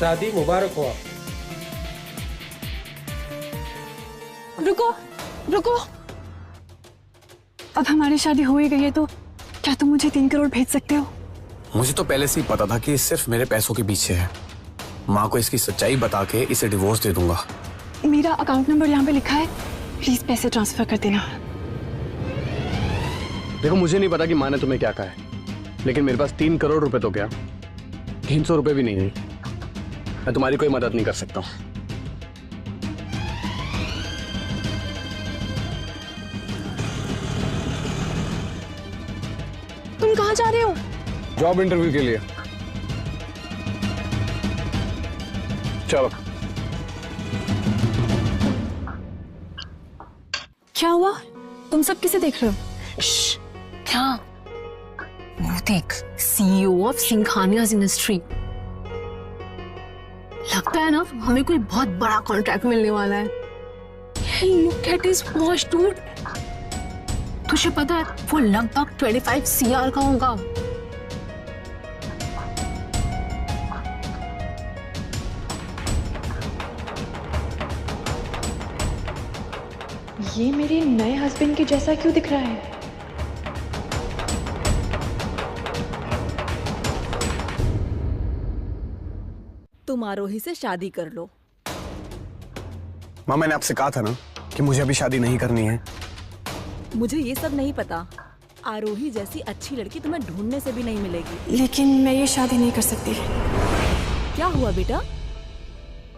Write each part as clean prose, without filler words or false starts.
शादी मुबारक हो। रुको रुको, अब हमारी शादी हो ही गई है तो क्या तुम मुझे 3 करोड़ भेज सकते हो? मुझे तो पहले से ही पता था कि ये सिर्फ मेरे पैसों के पीछे है। माँ को इसकी सच्चाई बता के इसे डिवोर्स दे दूंगा। मेरा अकाउंट नंबर यहाँ पे लिखा है, प्लीज पैसे ट्रांसफर कर देना। देखो, मुझे नहीं पता कि माँ ने तुम्हें क्या कहा है, लेकिन मेरे पास 3 करोड़ रुपए तो क्या 300 रुपए भी नहीं है। मैं तुम्हारी कोई मदद नहीं कर सकता हूँ। तुम कहाँ जा रहे हो? जॉब इंटरव्यू के लिए। चलो। क्या हुआ? तुम सब किसे देख रहे हो? क्या? वो देख, सीईओ ऑफ सिंघानियाज इंडस्ट्री। लगता है ना हमें कोई बहुत बड़ा कॉन्ट्रैक्ट मिलने वाला है। Look at his watch dude. तुझे पता है वो लगभग 25 CR का होगा। ये मेरे नए हस्बैंड के जैसा क्यों दिख रहा है? तुम आरोही से शादी कर लो। माँ, मैंने आपसे कहा था ना कि मुझे अभी शादी नहीं करनी है। मुझे ये सब नहीं पता। आरोही जैसी अच्छी लड़की तुम्हें ढूंढने से भी नहीं मिलेगी। लेकिन मैं ये शादी नहीं कर सकती। क्या हुआ बेटा?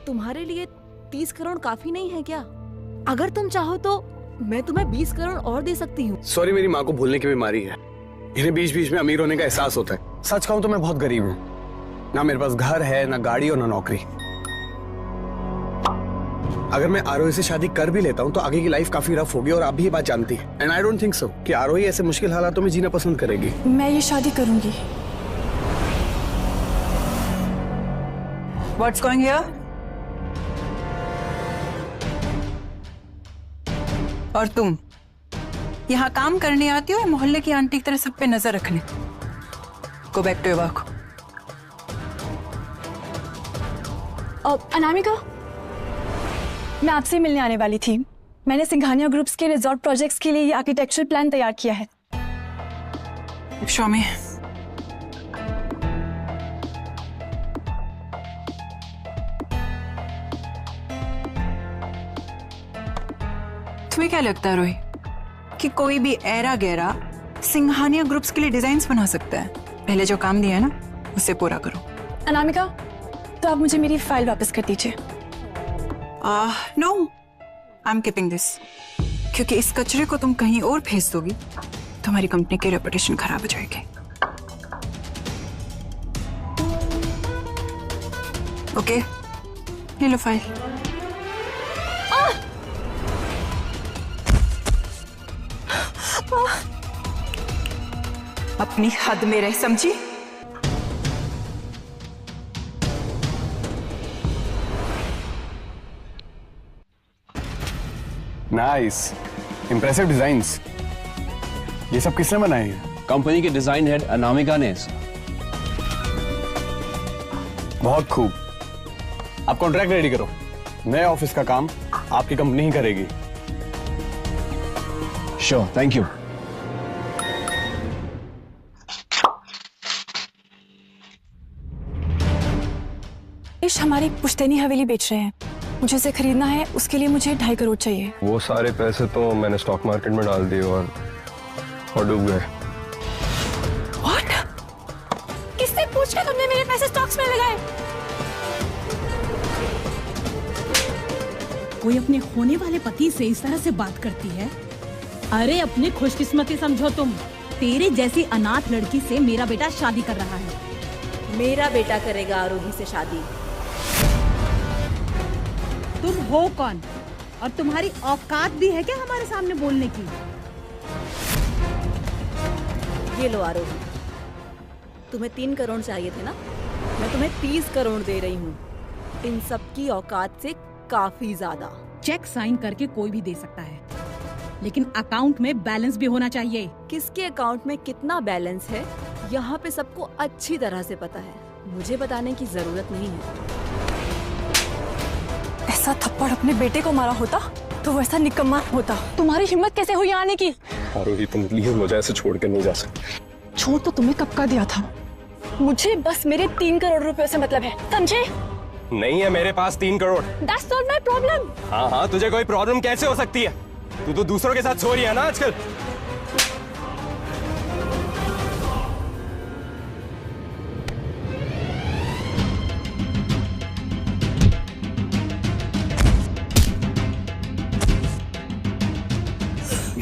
तुम्हारे लिए 30 करोड़ काफी नहीं है क्या? अगर तुम चाहो तो मैं तुम्हें 20 करोड़ और दे सकती हूँ। सॉरी, मेरी माँ को भूलने की बीमारी है। इन्हें बीच बीच में अमीर होने का एहसास होता है। सच कहूं तो मैं बहुत गरीब हूँ। ना मेरे पास घर है, ना गाड़ी और ना नौकरी। अगर मैं आरोही से शादी कर भी लेता हूँ तो आगे की लाइफ काफी रफ होगी और आप भी ये बात जानती हैं। And I don't think so कि आरोही ऐसे मुश्किल हालातों में जीना पसंद करेगी। मैं ये शादी करूंगी। What's going here? और तुम यहाँ काम करने आती हो या मोहल्ले की आंटी की तरह सब पे नजर रखने? Go back to your work. Anamika, मैं आपसे मिलने आने वाली थी। मैंने सिंघानिया ग्रुप्स के रिजॉर्ट प्रोजेक्ट्स के लिए ये आर्किटेक्चरल प्लान तैयार किया है। Show me. तुम्हें क्या लगता है रोही कि कोई भी ऐरा गैरा सिंघानिया ग्रुप्स के लिए डिजाइन्स बना सकता है? पहले जो काम दिया है ना उसे पूरा करो। अनामिका, तो आप मुझे मेरी फाइल वापस कर दीजिए। No, I am keeping this, क्योंकि इस कचरे को तुम कहीं और भेज दोगी तो हमारी कंपनी की रेपुटेशन खराब हो जाएगी। ओके, ले लो फाइल। अपनी हद में रह, समझी? Nice, impressive designs. ये सब किसने बनाए हैं? कंपनी के डिजाइन हेड अनामिका ने। बहुत खूब। आप कॉन्ट्रैक्ट रेडी करो। नए ऑफिस का काम आपकी कंपनी ही करेगी। Sure, thank you. हमारी पुश्तैनी हवेली बेच रहे हैं, मुझे इसे खरीदना है। उसके लिए मुझे 2.5 करोड़ चाहिए। वो सारे पैसे तो मैंने स्टॉक मार्केट में डाल दिए और डूब गए। What? किससे पूछ के तुमने मेरे पैसे स्टॉक्स में लगाए? कोई अपने होने वाले पति से इस तरह से बात करती है? अरे अपनी खुशकिस्मती समझो तुम। तेरे जैसी अनाथ लड़की से मेरा बेटा शादी कर रहा है। मेरा बेटा करेगा आरोही से शादी। तुम हो कौन और तुम्हारी औकात भी है क्या हमारे सामने बोलने की? ये लो आरोही, तुम्हें 3 करोड़ चाहिए थे ना? मैं तुम्हें 30 करोड़ दे रही हूँ। इन सब की औकात से काफी ज्यादा। चेक साइन करके कोई भी दे सकता है, लेकिन अकाउंट में बैलेंस भी होना चाहिए। किसके अकाउंट में कितना बैलेंस है यहाँ पे सबको अच्छी तरह से पता है। मुझे बताने की जरूरत नहीं है। ऐसा थप्पड़ अपने बेटे को मारा होता तो वैसा निकम्मा होता। तुम्हारी हिम्मत कैसे हुई आने की? आरोही तुम प्लीज मुझे ऐसे छोड़ के नहीं जा सकते। छोड़ तो तुम्हें कब का दिया था? मुझे बस मेरे 3 करोड़ रुपए से मतलब है, समझे? नहीं है मेरे पास 3 crore. That's not my problem. हाँ हाँ, तुझे कोई प्रॉब्लम कैसे हो सकती है? तू तो दूसरों के साथ सो रही है ना आजकल।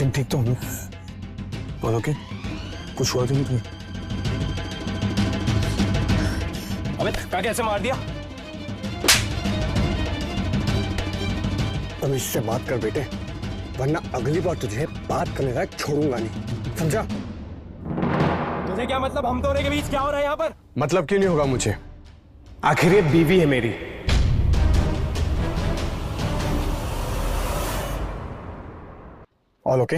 तुम ठीक तो हो? और ओके? कुछ हुआ तो नहीं तुम्हें? अबे धक्का कैसे मार दिया? तमीज से बात कर बेटे, वरना अगली बार तुझे बात करने लायक छोड़ूंगा नहीं, समझा? तुझे क्या मतलब हम दोनों के बीच क्या हो रहा है यहाँ पर? मतलब क्यों नहीं होगा मुझे? आखिर ये बीवी है मेरी। All okay?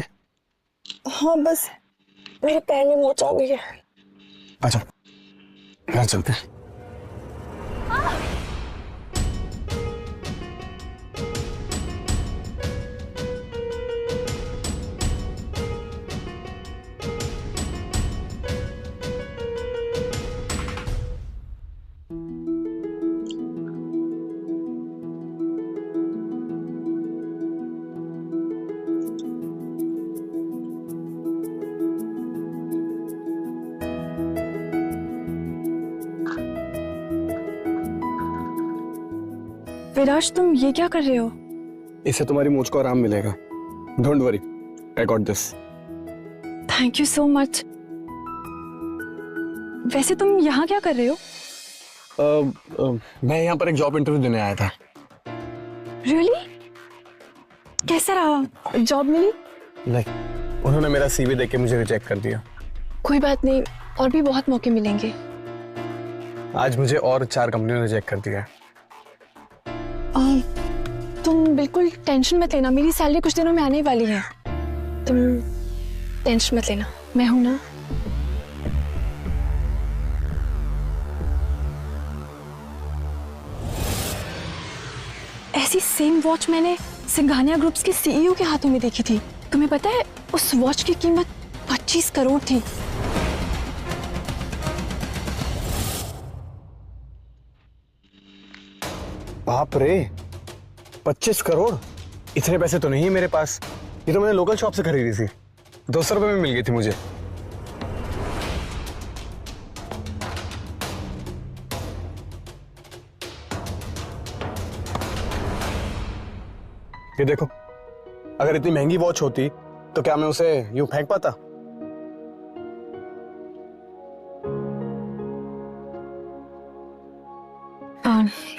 हाँ, बस मेरे पैर में मोच आ गई है। अच्छा, घर चलते हैं। विराज, तुम ये क्या कर रहे हो? इससे तुम्हारी मूंछ को आराम मिलेगा। Don't worry, I got this. Thank you so much. वैसे तुम यहाँ क्या कर रहे हो? मैं यहाँ पर एक जॉब इंटरव्यू देने आया था। रियली? कैसा रहा? जॉब मिली? नहीं, उन्होंने मेरा सीवी देख के मुझे रिजेक्ट कर दिया। कोई बात नहीं, और भी बहुत मौके मिलेंगे। आज मुझे और 4 कंपनियों ने रिजेक्ट कर दिया है। तुम बिल्कुल टेंशन मत लेना, मेरी सैलरी कुछ दिनों में आने वाली है। तुम टेंशन मत लेना, मैं हूं ना। ऐसी सेम वॉच मैंने सिंघानिया ग्रुप्स के सीईओ के हाथों में देखी थी। तुम्हें पता है उस वॉच की कीमत 25 करोड़ थी। बाप रे, 25 करोड़? इतने पैसे तो नहीं है मेरे पास। ये तो मैंने लोकल शॉप से खरीदी थी, 200 रुपए में मिल गई थी मुझे। ये देखो, अगर इतनी महंगी वॉच होती तो क्या मैं उसे यूं फेंक पाता?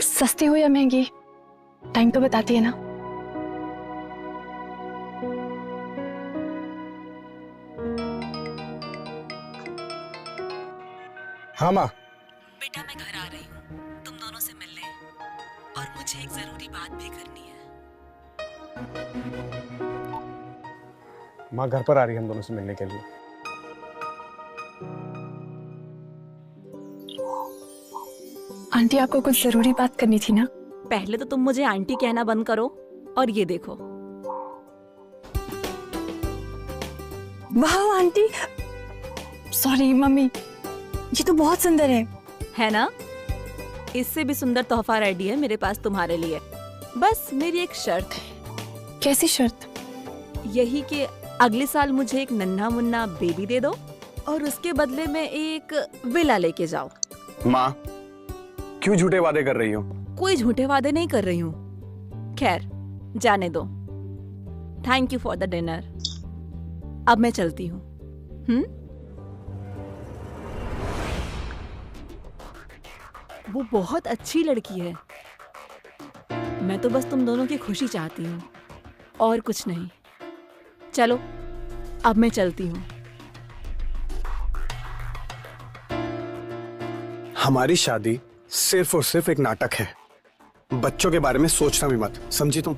सस्ती हो या महंगी, टाइम तो बताती है ना। हाँ माँ। बेटा मैं घर आ रही हूँ, तुम दोनों से मिलने, और मुझे एक जरूरी बात भी करनी है। माँ घर पर आ रही है हम दोनों से मिलने के लिए। आंटी, आपको कुछ जरूरी बात करनी थी ना? पहले तो तुम मुझे आंटी कहना बंद करो, और ये देखो। वाह आंटी, सॉरी मम्मी, ये तो बहुत सुंदर है ना? इससे भी सुंदर तोहफा रेडी है मेरे पास तुम्हारे लिए। बस मेरी एक शर्त है। कैसी शर्त? यही कि अगले साल मुझे एक नन्हा मुन्ना बेबी दे दो, और उसके बदले में एक विला लेके जाओ। माँ, क्यों झूठे वादे कर रही हो? कोई झूठे वादे नहीं कर रही हूँ। खैर, जाने दो। Thank you for the dinner. अब मैं चलती हूँ। वो बहुत अच्छी लड़की है। मैं तो बस तुम दोनों की खुशी चाहती हूँ, और कुछ नहीं। चलो, अब मैं चलती हूँ। हमारी शादी सिर्फ और सिर्फ एक नाटक है। बच्चों के बारे में सोचना भी मत, समझी तुम?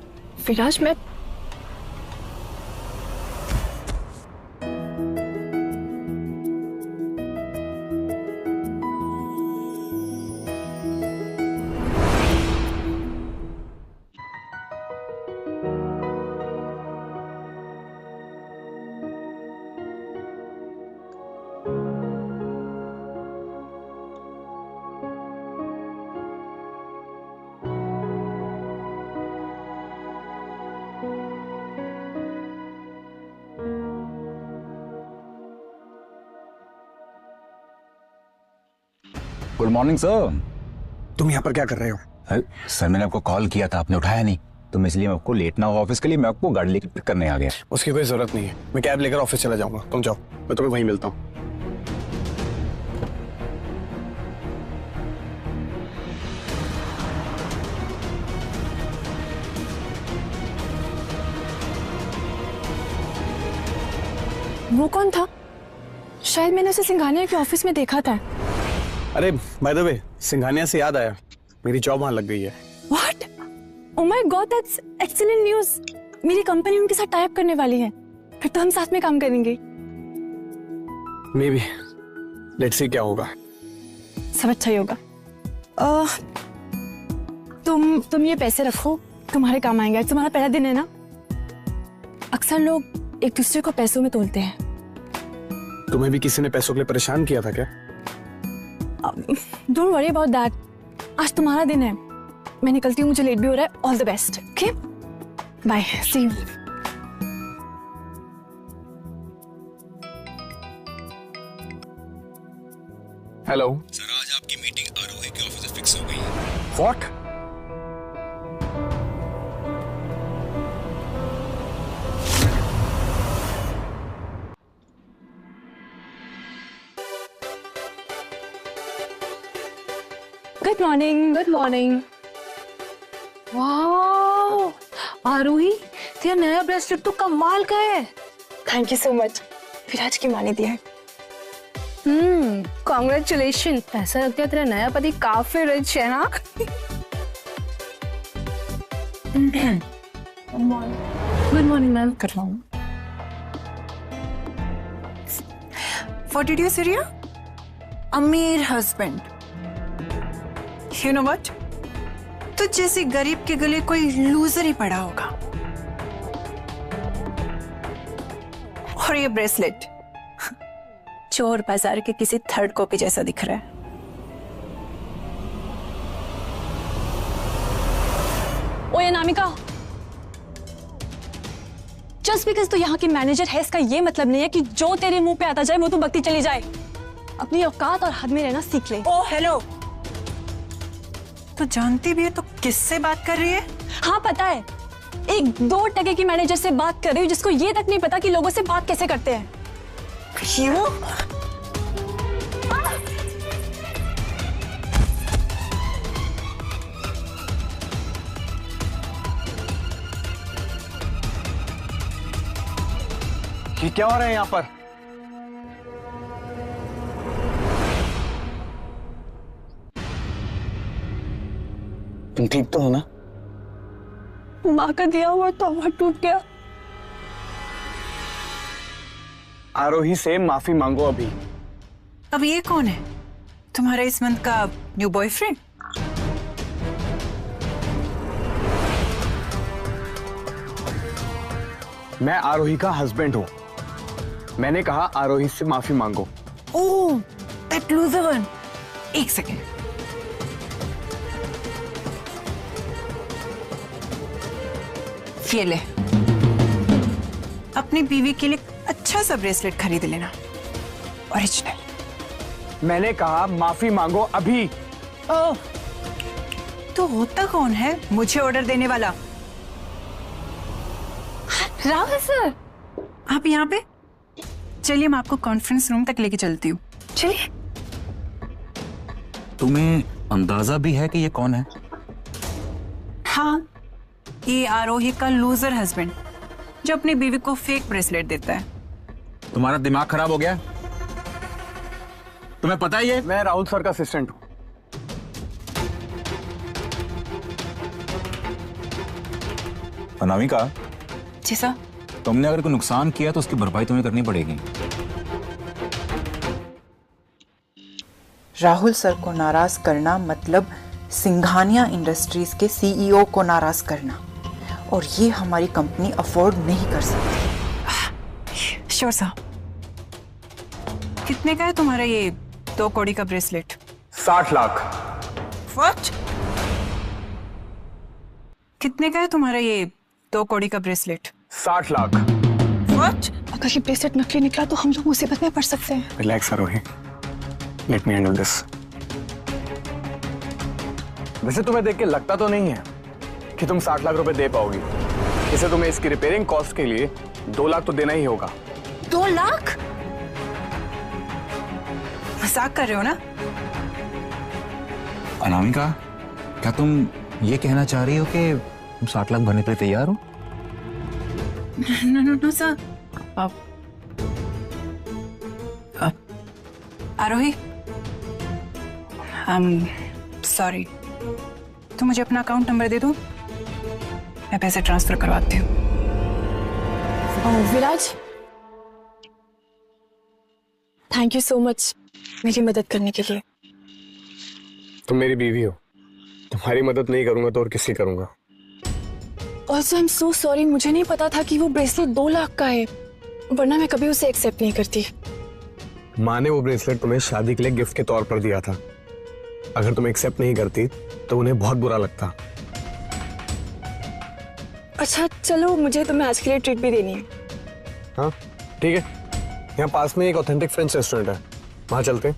विराज, मैं गुड मॉर्निंग सर। तुम यहाँ पर क्या कर रहे हो? सर मैंने आपको कॉल किया था, आपने उठाया नहीं, तो इसलिए मैं आपको लेट ना हो ऑफिस के लिए मैं आपको गाड़ी लेकर पिक करने आ गया। उसकी कोई जरूरत नहीं है, मैं कैब लेकर ऑफिस चला जाऊंगा। तुम जाओ, मैं तुम्हें वहीं मिलता हूँ। वो कौन था? शायद मैंने उसे सिंघानिया के ऑफिस में देखा था। अरे बाय द वे, सिंघानिया से याद आया, मेरी जॉब वहां लग गई है। What? Oh my God, that's excellent news. मेरी कंपनी उनके साथ टाई अप करने वाली है, फिर तो हम साथ में काम करेंगे। मे बी, लेट्स सी क्या होगा। सब अच्छा ही होगा। तुम ये पैसे रखो, तुम्हारे काम आएंगे। आज तुम्हारा पहला दिन है ना। अक्सर लोग एक दूसरे को पैसों में तोलते हैं। तुम्हें भी किसी ने पैसों के लिए परेशान किया था क्या? Don't worry about that. आज तुम्हारा दिन है, मैं निकलती हूँ, मुझे लेट भी हो रहा है। All the best. Okay, bye, see you. Hello sir, आज आपकी मीटिंग आरोही के ऑफिस में फिक्स हो गई है। What? Good morning. Good morning. वाह आरोही, तेरा नया ब्रेसलेट तो कमाल का है। Thank you so much. Viraj की माँ ने दिया है। कॉन्ग्रेचुलेशन। ऐसा लगता है तेरा नया पति काफी रिच है ना। Good morning ma'am. कर रहा हूँ। What did you say, Riya? अमीर हस्बैंड। You know what? तो जैसे गरीब के गले कोई लूजर ही पड़ा होगा। और ये ब्रेसलेट चोर बाजार के किसी थर्ड कॉपी जैसा दिख रहा है। ओए अनामिका, जस्ट बिकॉज तू यहाँ की मैनेजर है, इसका ये मतलब नहीं है कि जो तेरे मुंह पे आता जाए वो तू बकती चली जाए। अपनी औकात और हद में रहना सीख ले। ओ हेलो, तो जानती भी है तो किससे बात कर रही है? हाँ पता है, एक 2 टके की मैनेजर से बात कर रही हूँ जिसको ये तक नहीं पता कि लोगों से बात कैसे करते हैं। क्यों? ये क्या हो रहा है यहाँ पर? तुम ठीक तो हो ना? माँ का दिया हुआ तोहफा टूट गया। आरोही से माफी मांगो अभी। अब ये कौन है? तुम्हारा इस मंथ का न्यू बॉयफ्रेंड? मैं आरोही का हस्बैंड हूँ। मैंने कहा आरोही से माफी मांगो। ओह, दैट लूजर वन। एक सेकेंड। ये ले, अपनी बीवी के लिए अच्छा सा ब्रेसलेट खरीद लेना, ओरिजिनल। मैंने कहा माफी मांगो अभी। ओह, तो होता कौन है मुझे ऑर्डर देने वाला? राहुल सर, आप यहाँ पे? चलिए मैं आपको कॉन्फ्रेंस रूम तक लेके चलती हूँ। चलिए। तुम्हें अंदाजा भी है कि ये कौन है? हाँ, ये आरोही का लूजर हस्बैंड जो अपनी बीवी को फेक ब्रेसलेट देता है। तुम्हारा दिमाग खराब हो गया? तुम्हें पता ही है? मैं राहुल सर का असिस्टेंट हूँ। अनामिका, जी सर। तुमने अगर कोई नुकसान किया तो उसकी भरपाई तुम्हें करनी पड़ेगी। राहुल सर को नाराज करना मतलब सिंघानिया इंडस्ट्रीज के सीईओ को नाराज करना, और ये हमारी कंपनी अफोर्ड नहीं कर सकती। Sure sir. कितने का है तुम्हारा ये 2 कौड़ी का ब्रेसलेट? 60 लाख। व्हाट? कितने का है तुम्हारा ये 2 कौड़ी का ब्रेसलेट? 60 लाख। व्हाट? अगर ये ब्रेसलेट नकली निकला तो हम लोग मुसीबत में पड़ सकते हैं। Relax Aarohi, let me handle this. वैसे तुम्हें देख के लगता तो नहीं है कि तुम 60 लाख रुपए दे पाओगी। इसे तुम्हें इसकी रिपेयरिंग कॉस्ट के लिए 2 लाख तो देना ही होगा। 2 लाख? मजाक कर रहे हो ना? अनामिका, क्या तुम ये कहना चाह रही हो कि तुम 60 लाख भरने के लिए तैयार हो? No sir. आरोही, सॉरी, तुम मुझे अपना अकाउंट नंबर दे दो, मैं पैसे ट्रांसफर करवाती हूँ। विराज, थैंक यू सो मच मेरी मदद करने के लिए। तुम मेरी बीवी हो, तुम्हारी मदद नहीं करूंगा तो और किसकी करूंगा? Also I am so sorry, मुझे नहीं पता था कि वो ब्रेसलेट 2 लाख का है, वरना मैं कभी उसे एक्सेप्ट नहीं करती। माँ ने वो ब्रेसलेट तुम्हें शादी के लिए गिफ्ट के तौर पर दिया था। अगर तुम एक्सेप्ट नहीं करती तो उन्हें बहुत बुरा लगता। अच्छा चलो, मुझे तुम्हें आज के लिए ट्रीट भी देनी है। हाँ ठीक है, यहाँ पास में एक ऑथेंटिक फ्रेंच रेस्टोरेंट है, वहाँ चलते हैं।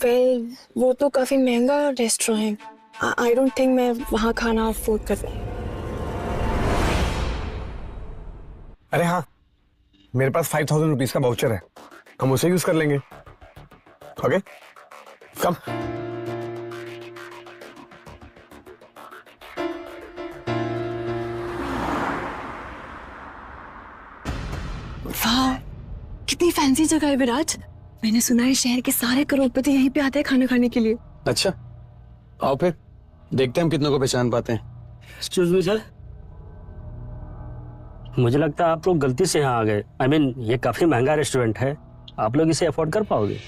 वेल, वो तो काफी महंगा रेस्टोरेंट है, आई डोंट थिंक मैं वहाँ खाना अफोर्ड कर सकती। अरे हाँ, मेरे पास 5000 रुपीज का वाउचर है, हम उसे यूज कर लेंगे। ओके कम। वाह, कितनी फैंसी जगह है विराज। मैंने सुना है शहर के सारे करोड़पति यहीं पे आते हैं खाना खाने के लिए। अच्छा, आओ फिर देखते हैं हम कितनों को पहचान पाते हैं। एक्सक्यूज मी सर, मुझे लगता है आप लोग गलती से यहाँ आ गए। आई मीन, ये काफी महंगा रेस्टोरेंट है, आप लोग इसे अफोर्ड कर पाओगे?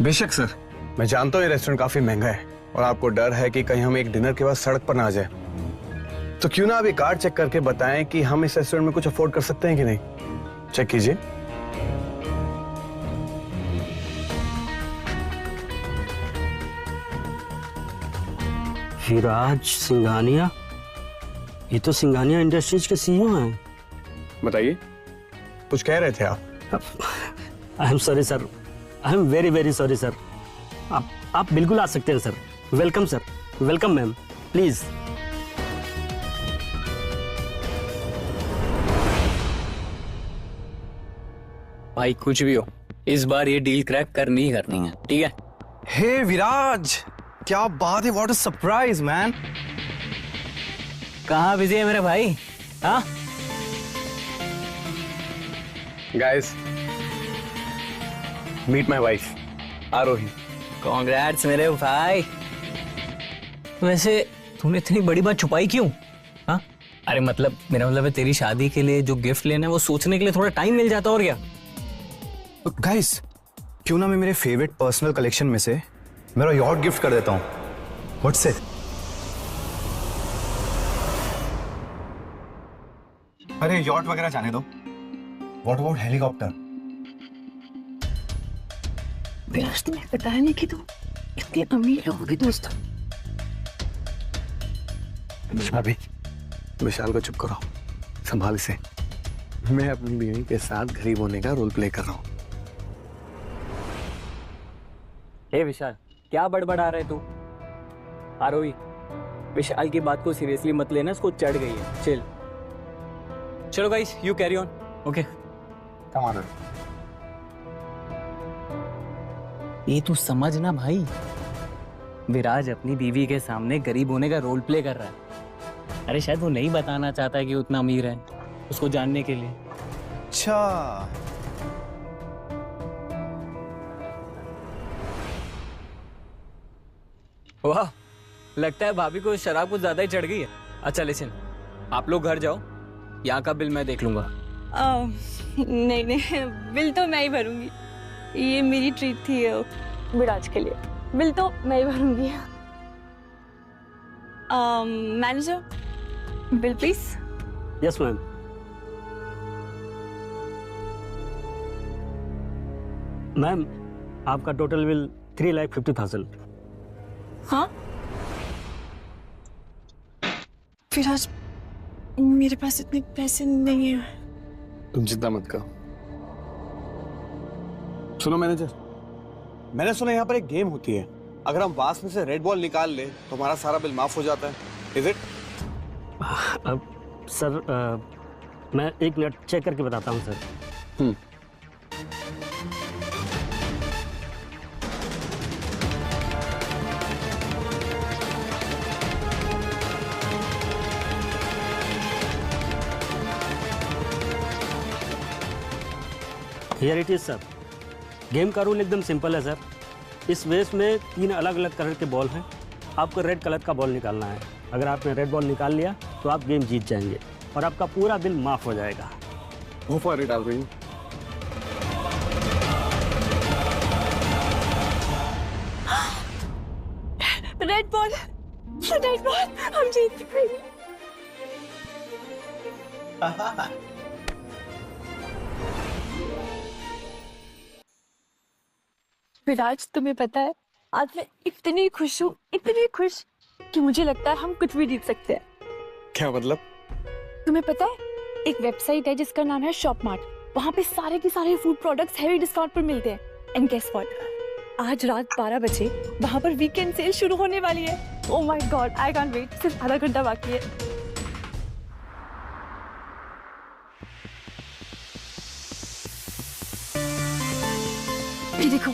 बेशक सर, मैं जानता हूँ ये रेस्टोरेंट काफी महंगा है और आपको डर है कि कहीं हम एक डिनर के बाद सड़क पर ना आ जाए, तो क्यों ना आप ये कार्ड चेक करके बताएं कि हम इस रेस्टोरेंट में कुछ अफोर्ड कर सकते हैं कि नहीं। चेक कीजिए। विराज सिंघानिया, ये तो सिंघानिया इंडस्ट्रीज के सीईओ हैं। बताइए, कुछ कह रहे थे आप? I am sorry sir, I am very very sorry sir. आप बिल्कुल आ सकते हैं sir. Welcome sir, welcome ma'am, please. भाई कुछ भी हो, इस बार ये डील क्रैक करनी ही करनी है, ठीक है? हे विराज, क्या बात है, व्हाट अ सरप्राइज मैन। कहाँ बिजी है मेरे भाई? हाँ guys, meet my wife Aarohi. Congrats मेरे भाई। वैसे तूने इतनी बड़ी बात छुपाई क्यों? हाँ, अरे मतलब मेरा मतलब है तेरी शादी के लिए जो गिफ्ट लेना है वो सोचने के लिए थोड़ा टाइम मिल जाता और क्या। गाइस, क्यों ना मैं मेरे फेवरेट पर्सनल कलेक्शन में से मेरा यॉट गिफ्ट कर देता हूँ। What's it? अरे यॉट वगैरह जाने दो, व्हाट अबाउट हेलीकॉप्टर? विराज, तुम्हें बताया नहीं कि तुम इतनी अमीर होगी दोस्तों। भाभी, विशाल को चुप कराओ, संभाल से। मैं अपनी बीवी के साथ गरीब होने का रोल प्ले कर रहा हूँ। हे विशाल, क्या बड़बड़ा रहे तू? आरोही, विशाल की बात को सीरियसली मत लेना, इसको चढ़ गई है। चिल। चलो guys, you carry on. Okay, come on. ये तू समझ ना भाई, विराज अपनी बीवी के सामने गरीब होने का रोल प्ले कर रहा है। अरे शायद वो नहीं बताना चाहता है कि उतना अमीर है, उसको जानने के लिए। अच्छा, वाह, लगता है भाभी को शराब कुछ ज्यादा ही चढ़ गई है। अच्छा लिसन, आप लोग घर जाओ, यहाँ का बिल मैं देख लूंगा। नहीं नहीं, बिल तो मैं ही भरूंगी, ये मेरी ट्रीट थी विराज के लिए, बिल तो मैं ही भरूंगी। Manager, bill please. Yes ma'am. Ma'am, आपका टोटल बिल 3,50,000। हाँ विराज, मेरे पास इतने पैसे नहीं है। तुम चिंता मत करो। सुनो मैनेजर, मैंने सुना यहाँ पर एक गेम होती है अगर हम वास में से रेड बॉल निकाल ले तो हमारा सारा बिल माफ हो जाता है। Is it? सर मैं एक मिनट चेक करके बताता हूँ sir. Here it is sir. Game का रूल एकदम सिंपल है सर। इस वेस में 3 अलग अलग कलर के बॉल हैं। आपको रेड कलर का बॉल निकालना है। अगर आपने रेड बॉल निकाल लिया तो आप गेम जीत जाएंगे और आपका पूरा बिल माफ हो जाएगा। Go for it, Alvin. Red ball, हम जीत गए। विराज, तुम्हें पता है आज मैं इतनी खुश हूँ, इतनी खुश कि मुझे लगता है हम कुछ भी जीत सकते हैं। क्या मतलब? तुम्हें पता है एक वेबसाइट है जिसका नाम है शॉपमार्ट। वहाँ पे सारे के सारे फूड प्रोडक्ट्स हेवी डिस्काउंट पर मिलते हैं। एंड गेस व्हाट, आज रात 12 बजे वहाँ पर वीकेंड सेल शुरू होने वाली है। Oh my God, I can't wait. सिर्फ आधा घंटा बाकी है। ये देखो,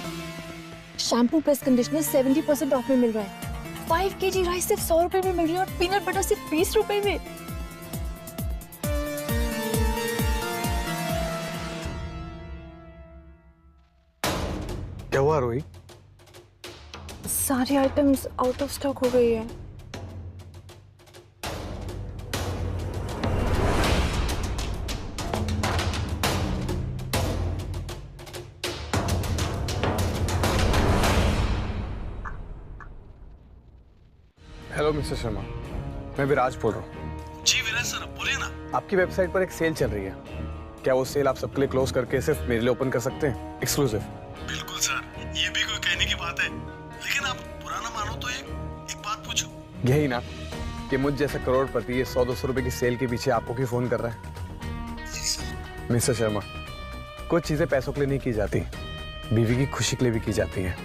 शैम्पू प्लस कंडीशनर 70% ऑफ में मिल रहा है। 5 kg राइस सिर्फ 100 रुपए में मिल रही है और पीनट बटर सिर्फ 20 रुपए में। क्या हुआ रोही? सारी आइटम्स आउट ऑफ स्टॉक हो गई है। हेलो मिस्टर शर्मा, मैं विराज बोल रहा हूँ। जी विराज सर, बोलिए ना। आपकी वेबसाइट पर एक सेल चल रही है। क्या वो सेल आप सबके लिए क्लोज करके सिर्फ मेरे लिए ओपन कर सकते हैं? एक्सक्लूसिव। बिल्कुल सर, ये भी कोई कहने की बात है। लेकिन आप बुरा ना मानो तो एक बात पूछूं। यही ना कि मुझ जैसा करोड़पति ये 100-200 रुपए की सेल के पीछे आपको क्यों फोन कर रहा है? मिस्टर शर्मा, कुछ चीजें पैसों के लिए नहीं की जाती, बीवी की खुशी के लिए भी की जाती है।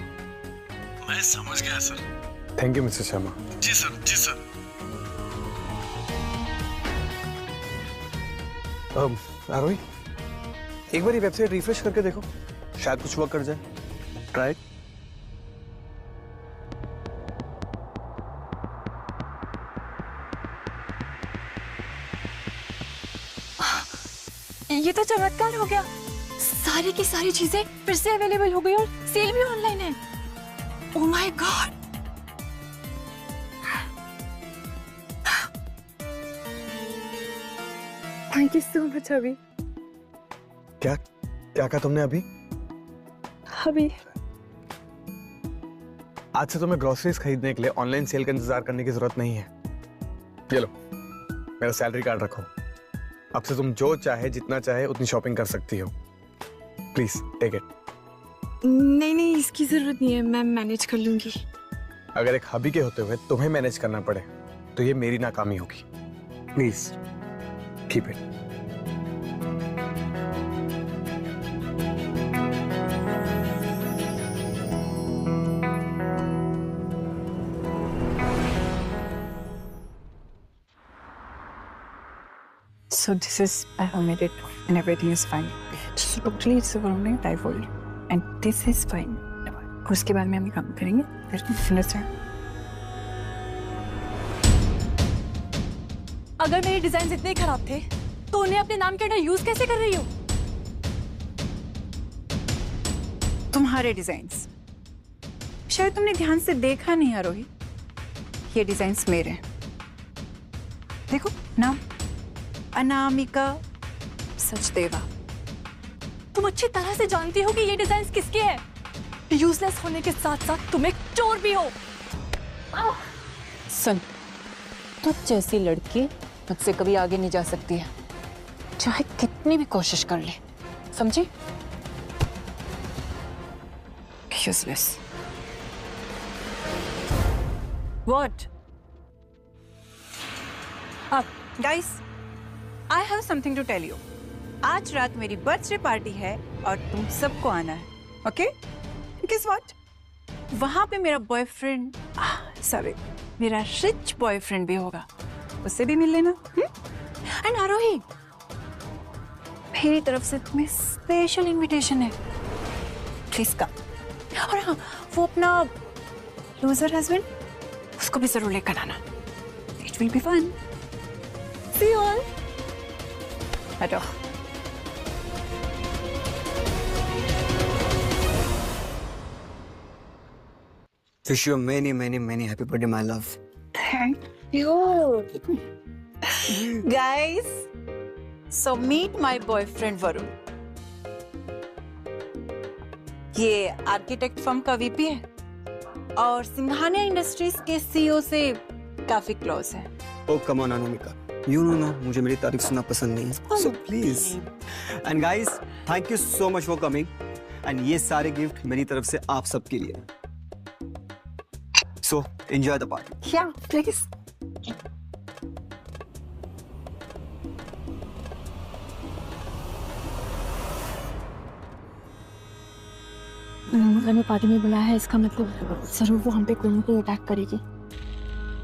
मैं समझ गया sir. Thank you mister Sharma. जी सर, जी सर। आरोही, एक बार ये वेबसाइट रिफ्रेश करके देखो, शायद कुछ वर्क कर जाए। ट्राई। ये तो चमत्कार हो गया। सारी की सारी चीजें फिर से अवेलेबल हो गई और सेल भी ऑनलाइन है। Oh my God. Thank you so much. अभी क्या कहा तुमने? अभी आज से तुम्हें ग्रोसरीज खरीदने के लिए ऑनलाइन सेल का इंतजार करने की जरूरत नहीं है। ये लो, मेरा सैलरी कार्ड रखो। अब से तुम जो चाहे, जितना चाहे उतनी शॉपिंग कर सकती हो। Please take it. नहीं, इसकी जरूरत नहीं है, मैं मैनेज कर लूंगी। अगर एक हबी के होते हुए तुम्हें मैनेज करना पड़े तो ये मेरी नाकामी होगी। Please keep it. So this is, I have made it and everything is fine. So totally it's only typhoid and this is fine. और उसके बाद में हम काम करेंगे। Understand? अगर मेरे डिजाइन इतने खराब थे तो उन्हें अपने नाम के अंडर यूज कैसे कर रही हो? तुम्हारे डिजाइन्स शायद तुमने ध्यान से देखा नहीं आरोही। ये डिजाइन्स मेरे हैं। देखो नाम अनामिका सचदेवा। तुम अच्छी तरह से जानती हो कि ये डिजाइन किसके हैं। यूजलेस होने के साथ साथ तुम एक चोर भी हो। सुन, तुझ जैसी लड़की मुझसे कभी आगे नहीं जा सकती है, चाहे कितनी भी कोशिश कर ले। समझी? Useless. What? Guys, I have something to tell you. आज रात मेरी बर्थडे पार्टी है और तुम सबको आना है, ओके? Guess what? वहां पे मेरा बॉयफ्रेंड, सॉरी, मेरा रिच बॉयफ्रेंड भी होगा, उससे भी मिल लेना। एंड आरोही, मेरी तरफ से तुम्हें स्पेशल इनविटेशन है, प्लीज कम। और हाँ, वो अपना लूजर हस्बैंड, उसको भी जरूर लेकर आना। It will be fun. See you all. हटो। Wish you many, many, many happy birthday, my love. Thank you. Guys, so meet my boyfriend Varun. ये आर्किटेक्ट फर्म का वीपी है और सिंघानिया इंडस्ट्रीज के सीईओ से काफी क्लोज है। Oh, come on, Anamika. You know ना, मुझे मेरी तारीफ सुनना पसंद नहीं है। So please. And guys, thank you so much for coming. And ये सारे गिफ्ट मेरी तरफ से आप सबके लिए। So enjoy the party. Yeah, please. अगर मैं पार्टी में बुलाया है, इसका मतलब जरूर वो हम पे कोई ना कोई अटैक करेगी।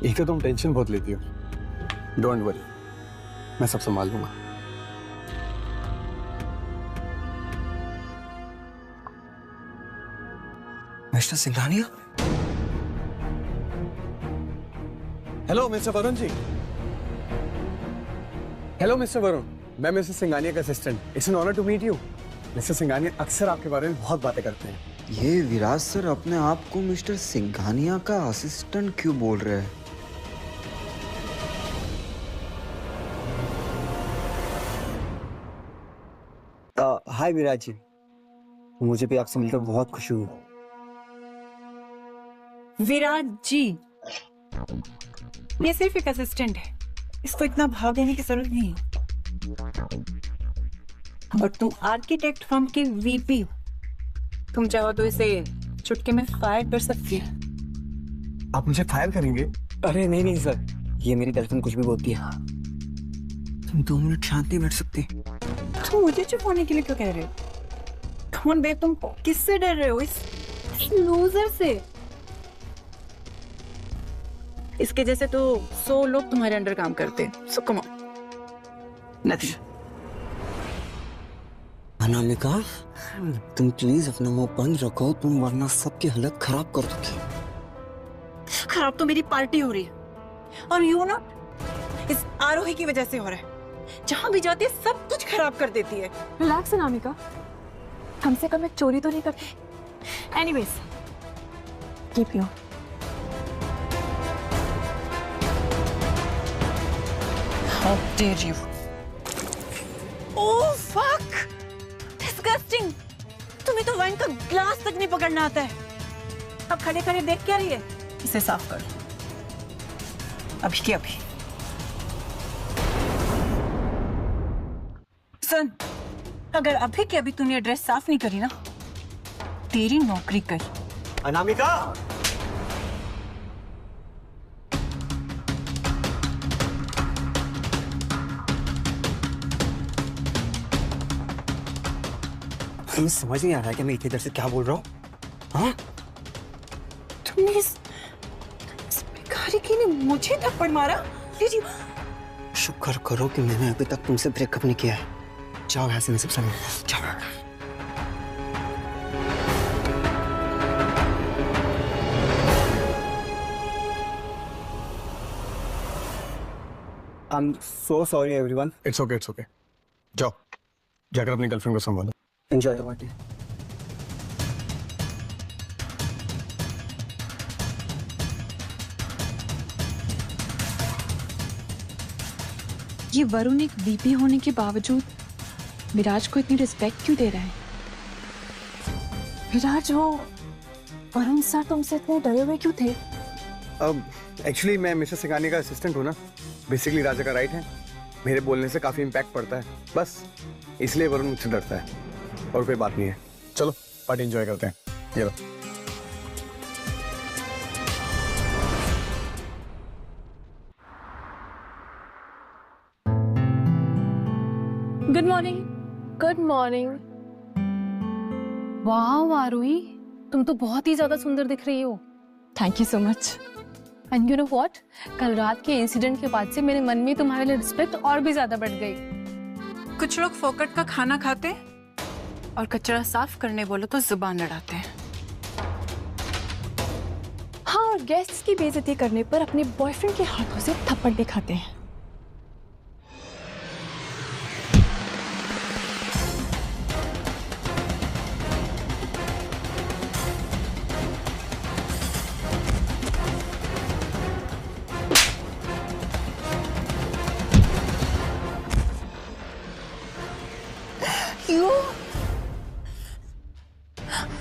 एक तो तुम टेंशन बहुत लेती हो। डोंट वरी, मैं सब संभाल लूंगा। Mister Singhania. Hello mister Varun ji. Hello mister Varun, मैं मिस्टर सिंघानिया का assistant. It's an honour to meet you. Mister Singhania अक्सर आपके बारे में बहुत बातें करते हैं। ये विराज सर अपने आप को मिस्टर सिंघानिया का असिस्टेंट क्यों बोल रहे हैं? हाय विराज जी, मुझे भी आपसे मिलकर बहुत खुशी हुई। विराज जी, ये सिर्फ एक असिस्टेंट है, इसको इतना भाव देने की जरूरत नहीं है। और तुम आर्किटेक्ट फर्म के वीपी हो, तुम चाहो तो इसे चुटकी में फायर कर सकती है। आप मुझे फायर करेंगे? अरे नहीं नहीं सर, ये मेरी गर्लफ्रेंड कुछ भी बोलती है। तुम 2 मिनट शांत नहीं बैठ सकते? तुम मुझे चुप होने के लिए क्यों कह रहे हो? कम ऑन बेब, तुम किससे डर रहे हो? इस लूजर से। इसके जैसे तो 100 लोग तुम्हारे अंडर काम करते। सो कम ऑन। नथिंग। अनामिका, तुम प्लीज अपना मुंह बंद रखो, तुम वरना सबकी हालत खराब कर दोगी। खराब तो मेरी पार्टी हो रही है, और यू नो, इस आरोही की वजह से हो रहा है। जहां भी जाती है सब कुछ खराब कर देती है। रिलैक्स अनामिका, हमसे कम एक चोरी तो नहीं करती। Anyways, keep you. How dare you? Oh fuck! Disgusting! तुम्हें तो वाइन का ग्लास तक नहीं पकड़ना आता है। अब खड़े खड़े देख क्या रही है? इसे साफ कर, अभी के अभी। सुन, अगर अभी के अभी तूने ड्रेस साफ नहीं करी ना, तेरी नौकरी गई। अनामिका! तुम्हें समझ नहीं आ रहा है कि मैं इतनी देर से क्या बोल रहा हूँ? हाँ? तुमने इस भिखारी की ने मुझे थप्पड़ मारा? शुक्र करो कि मैंने अभी तक तुमसे ब्रेकअप नहीं किया है। जाओ यहाँ से, मैं सब समझ। जाओ। I'm so sorry everyone. It's okay, it's okay. जाओ, जाकर अपनी गर्लफ्रेंड को संभालो। Enjoy the party. ये वरुण एक वीपी होने के बावजूद विराज को इतनी रिस्पेक्ट क्यों दे रहा है? विराज, हो वरुण सर तुमसे इतने डरे हुए क्यों थे? अब एक्चुअली मैं मिस्टर सिंघानिया का असिस्टेंट हूँ ना, बेसिकली राजा का राइट है। मेरे बोलने से काफी इम्पैक्ट पड़ता है, बस इसलिए वरुण मुझसे डरता है, और कोई बात नहीं है। चलो पार्टी एंजॉय करते हैं। ये लो। Good morning. Good morning. वाह आरोही, तुम तो बहुत ही ज्यादा सुंदर दिख रही हो। Thank you so much. And you know what, कल रात के इंसिडेंट के बाद से मेरे मन में तुम्हारे लिए रिस्पेक्ट और भी ज्यादा बढ़ गई। कुछ लोग फोकट का खाना खाते हैं और कचरा साफ करने बोलो तो जुबान लड़ाते हैं। हाँ, और गेस्ट्स की बेइज्जती करने पर अपने बॉयफ्रेंड के हाथों से थप्पड़ भी खाते हैं।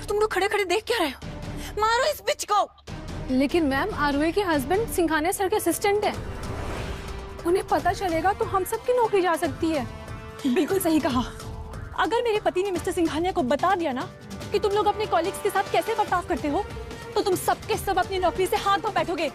तुम लोग खड़े खड़े देख क्या रहे हो? मारो इस बिच को। लेकिन मैम, आरोही के हस्बैंड सिंघानिया सर के असिस्टेंट हैं। उन्हें पता चलेगा तो हम सबकी नौकरी जा सकती है। बिल्कुल सही कहा। अगर मेरे पति ने मिस्टर सिंघानिया को बता दिया ना कि तुम लोग अपने कॉलीग्स के साथ कैसे बर्ताव करते हो, तो तुम सबके सब अपनी नौकरी से हाथ धो बैठोगे।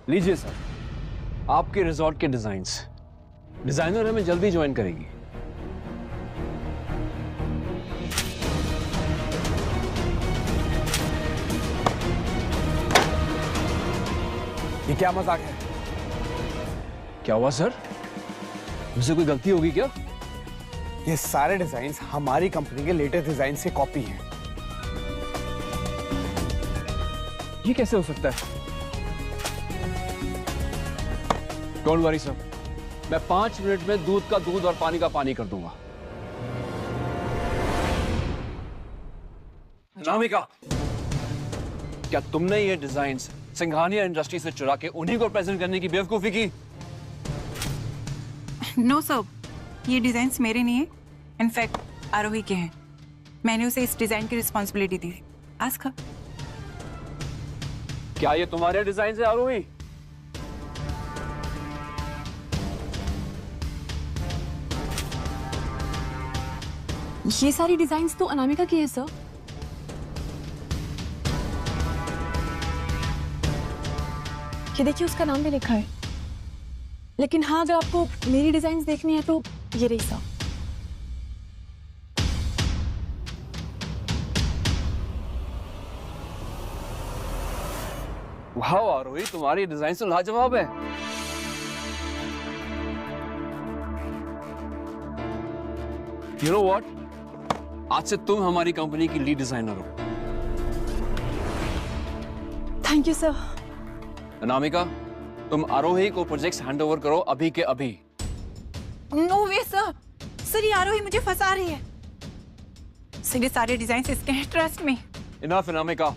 लीजिए सर, आपके रिजॉर्ट के डिजाइन्स। डिजाइनर हमें जल्दी ज्वाइन करेगी। ये क्या मजाक है? क्या हुआ सर? मुझसे कोई गलती होगी क्या? ये सारे डिजाइन्स हमारी कंपनी के लेटेस्ट डिजाइन से कॉपी हैं। ये कैसे हो सकता है? डोंट वरी सर, मैं 5 मिनट में दूध का दूध और पानी का पानी कर दूंगा। अनामिका, क्या तुमने ये डिजाइन्स सिंघानिया इंडस्ट्री से चुरा के उन्हीं को प्रेजेंट करने की बेवकूफी की? नो सर, ये डिजाइन्स मेरे नहीं है। इनफैक्ट आरोही के हैं। मैंने उसे इस डिजाइन की रिस्पॉन्सिबिलिटी दी। आस्क। क्या ये तुम्हारे डिजाइन है आरोही? ये सारी डिजाइन्स तो अनामिका की है सर। ये देखिए, उसका नाम भी लिखा है। लेकिन हाँ, अगर आपको मेरी डिजाइन्स देखनी है तो ये रही सर। वाह आरोही, तुम्हारी डिजाइन तो लाजवाब है। You know what? आज से तुम हमारी कंपनी की लीड डिजाइनर हो। Thank you sir. अनामिका, तुम आरोही को प्रोजेक्ट्स हैंडओवर करो अभी के अभी। नो वे सर। सर, ये आरोही मुझे फंसा रही है। सर, ये सारे डिजाइन इसके हैं, ट्रस्ट मी। इनफ अनामिका,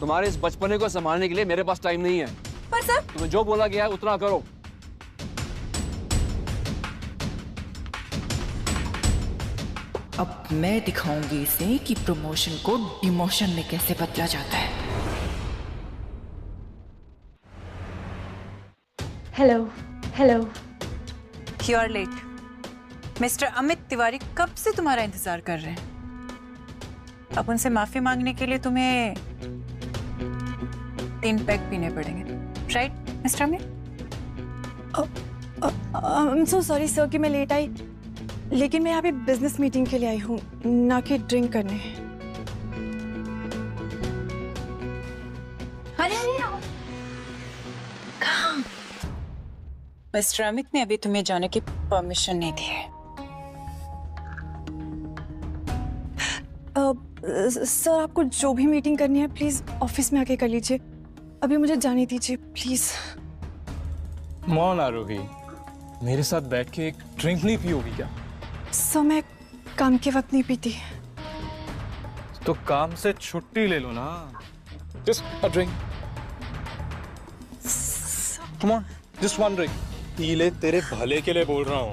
तुम्हारे इस बचपने को संभालने के लिए मेरे पास टाइम नहीं है। पर सर, तुम्हें जो बोला गया है उतना करो। अब मैं दिखाऊंगी इसे कि प्रमोशन को डिमोशन में कैसे बदला जाता है। Hello hello. You are late. Mister Amit Tiwari कब से तुम्हारा इंतजार कर रहे हैं। अब उनसे माफी मांगने के लिए तुम्हें 3 पैक पीने पड़ेंगे, right mister Amit? I am so sorry sir कि मैं लेट आई, लेकिन मैं यहाँ पे बिजनेस मीटिंग के लिए आई हूँ, ना कि ड्रिंक करने। अरे कहाँ? मिस्टर अमित ने अभी तुम्हें जाने की परमिशन नहीं दी है। सर, आपको जो भी मीटिंग करनी है प्लीज ऑफिस में आके कर लीजिए। अभी मुझे जाने दीजिए प्लीज। मौन आरोही, मेरे साथ बैठ के एक ड्रिंक नहीं पियोगी क्या? सर, मैं काम के वक्त नहीं पीती। तो काम से छुट्टी ले लो ना। Just a drink. Come on, just one drink. P ले, तेरे भले के लिए बोल रहा हूँ।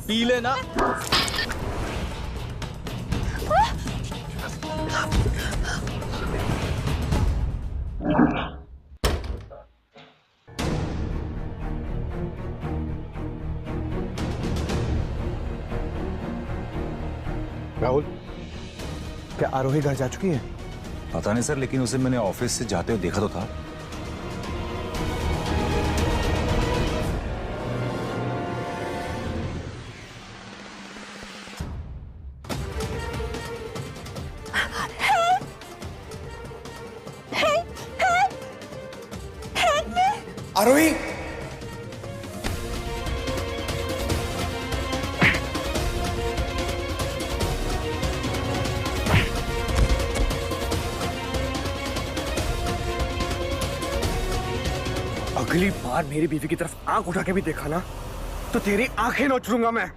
पी ले ना। राहुल, क्या आरोही घर जा चुकी है? पता नहीं सर, लेकिन उसे मैंने ऑफिस से जाते हुए देखा तो था। आरोही, अगली बार मेरी बीवी की तरफ आंख उठा के भी देखा ना तो तेरी आंखें नोच लूंगा मैं।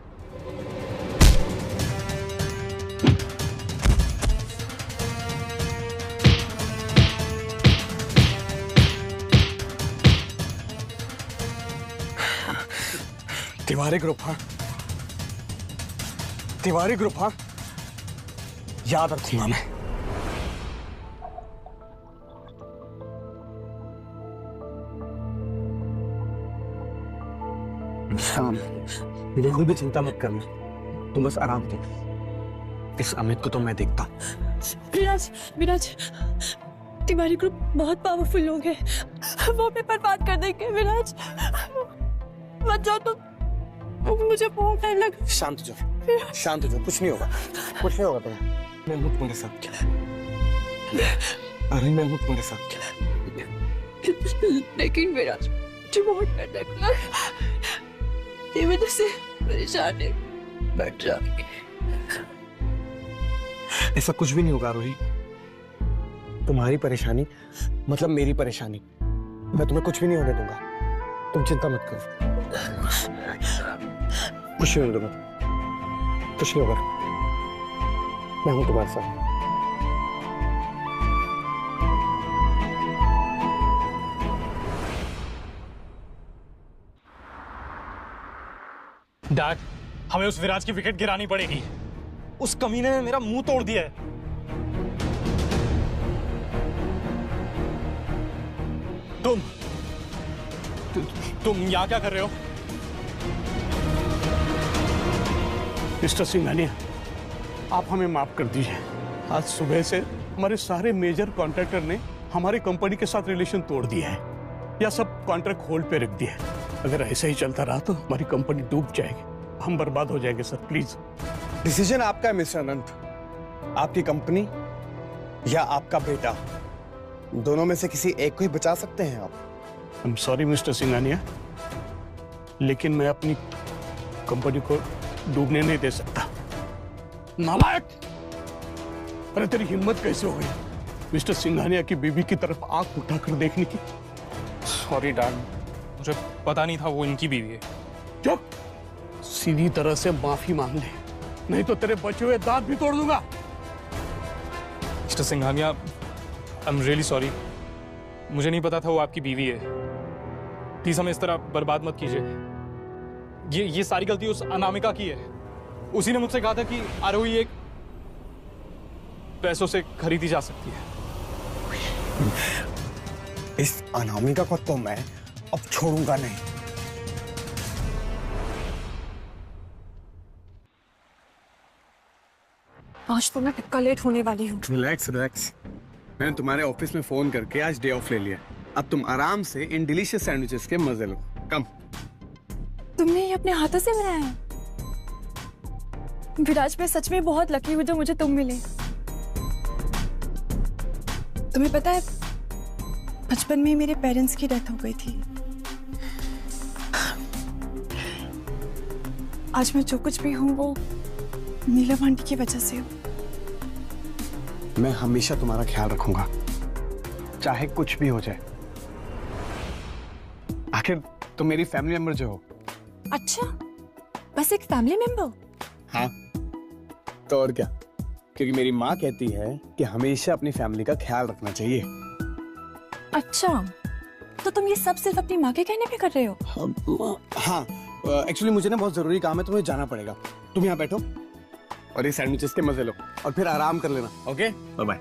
तिवारी ग्रुप, हाँ तिवारी ग्रुप, हाँ याद रखूंगा मैं। शाम, बिल्कुल भी चिंता मत करना, तुम बस आराम करो। इस अमित को तो मैं देखता हूँ। विराज, विराज, तिवारी ग्रुप बहुत पावरफुल लोग हैं, वो हमें बर्बाद कर देंगे। विराज मत जाओ, तो मुझे बहुत डर लग। शांत हो जाओ, शांत हो जाओ, कुछ नहीं होगा, कुछ नहीं होगा तुम्हें। मैं हूँ तुम्हारे साथ, अरे मैं हूँ तुम्हारे साथ। लेकिन विराज मुझे बहुत डर लग रहा है, ये वजह से परेशान है, बैठ जाएंगे। ऐसा कुछ भी नहीं होगा रोही, तुम्हारी परेशानी मतलब मेरी परेशानी, मैं तुम्हें कुछ भी नहीं होने दूंगा, तुम चिंता मत करो। कुछ नहीं होगा, कुछ नहीं होगा, मैं हूं तुम्हारे साथ। डैड, हमें उस विराज की विकेट गिरानी पड़ेगी। उस कमीने ने मेरा मुंह तोड़ दिया है। तुम यहाँ क्या कर रहे हो? मिस्टर सिंघानिया, आप हमें माफ कर दीजिए। आज सुबह से हमारे सारे मेजर कॉन्ट्रैक्टर ने हमारी कंपनी के साथ रिलेशन तोड़ दिया है या सब कॉन्ट्रैक्ट होल्ड पे रख दिया है। अगर ऐसा ही चलता रहा तो हमारी कंपनी डूब जाएगी, हम बर्बाद हो जाएंगे। Sir please. डिसीजन आपका है मिस्टर अनंत, आपकी कंपनी या आपका बेटा, दोनों में से किसी एक को ही बचा सकते हैं आप। I am sorry mister Singhania, लेकिन मैं अपनी कंपनी को डूबने नहीं दे सकता। नालायक! अरे तेरी हिम्मत कैसे हो गई मिस्टर सिंघानिया की बीवी की तरफ आंख उठाकर देखने की? सॉरी डैड, मुझे पता नहीं था वो इनकी बीवी है। चुप! सीधी तरह से माफी मांग ले, नहीं तो तेरे बचे हुए दांत भी तोड़ दूंगा। Mister Singhania, I am really sorry, मुझे नहीं पता था वो आपकी बीवी है। प्लीज हमें इस तरह बर्बाद मत कीजिए। ये सारी गलती उस अनामिका की है। उसी ने मुझसे कहा था कि आरोही एक पैसों से खरीदी जा सकती है। इस अनामिका को तो मैं अब छोड़ूंगा नहीं। आज तो मैं पक्का लेट होने वाली हूँ। रिलैक्स रिलैक्स, मैंने तुम्हारे ऑफिस में फोन करके आज डे ऑफ ले लिया। अब तुम आराम से इन डिलीशियस सैंडविचेस के मजे लो। कम। तुमने ये अपने हाथों से बनाया है? विराज, मैं सच में बहुत लकी हूँ जो मुझे तुम मिले। तुम्हें पता है, बचपन में मेरे पेरेंट्स की डेथ हो गई थी। आज मैं जो कुछ भी हूँ वो नीलम आंटी की वजह से हूँ। मैं हमेशा तुम्हारा ख्याल रखूंगा, चाहे कुछ भी हो जाए। आखिर तुम मेरी फैमिली मेंबर जो हो। अच्छा, बस एक फैमिली मेंबर? हाँ, तो और क्या, क्योंकि मेरी माँ कहती है कि हमेशा अपनी फैमिली का ख्याल रखना चाहिए। अच्छा, तो तुम ये सब सिर्फ अपनी माँ के कहने पे कर रहे हो? हाँ, एक्चुअली मुझे ना बहुत जरूरी काम है, तुम्हें जाना पड़ेगा। तुम यहाँ बैठो और ये सैंडविचेस के मजे लो और फिर आराम कर लेना। Okay, bye bye.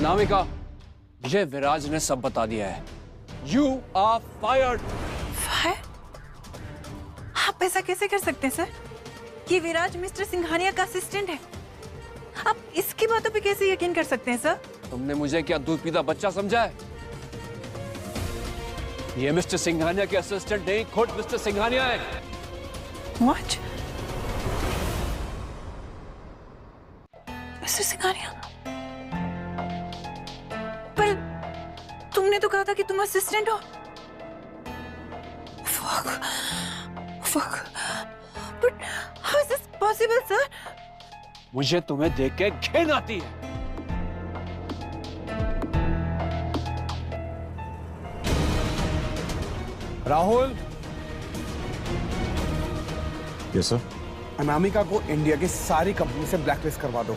अनामिका, ये विराज ने सब बता दिया है। You are fired. फायर? आप ऐसा कैसे कर सकते हैं सर? ये विराज मिस्टर सिंघानिया का असिस्टेंट है। आप इसकी बातों पे कैसे यकीन कर सकते हैं सर? तुमने मुझे क्या दूध पीता बच्चा समझा है? ये मिस्टर सिंघानिया के असिस्टेंट नहीं, खुद मिस्टर सिंघानिया है। What? मिस्टर सिंघानिया? पर तुमने तो कहा था कि तुम असिस्टेंट हो। Fuck. But how is this possible, sir? मुझे तुम्हें देख के घिन आती है। Rahul, yes sir. अनामिका को इंडिया की सारी कंपनी से ब्लैकलिस्ट करवा दो।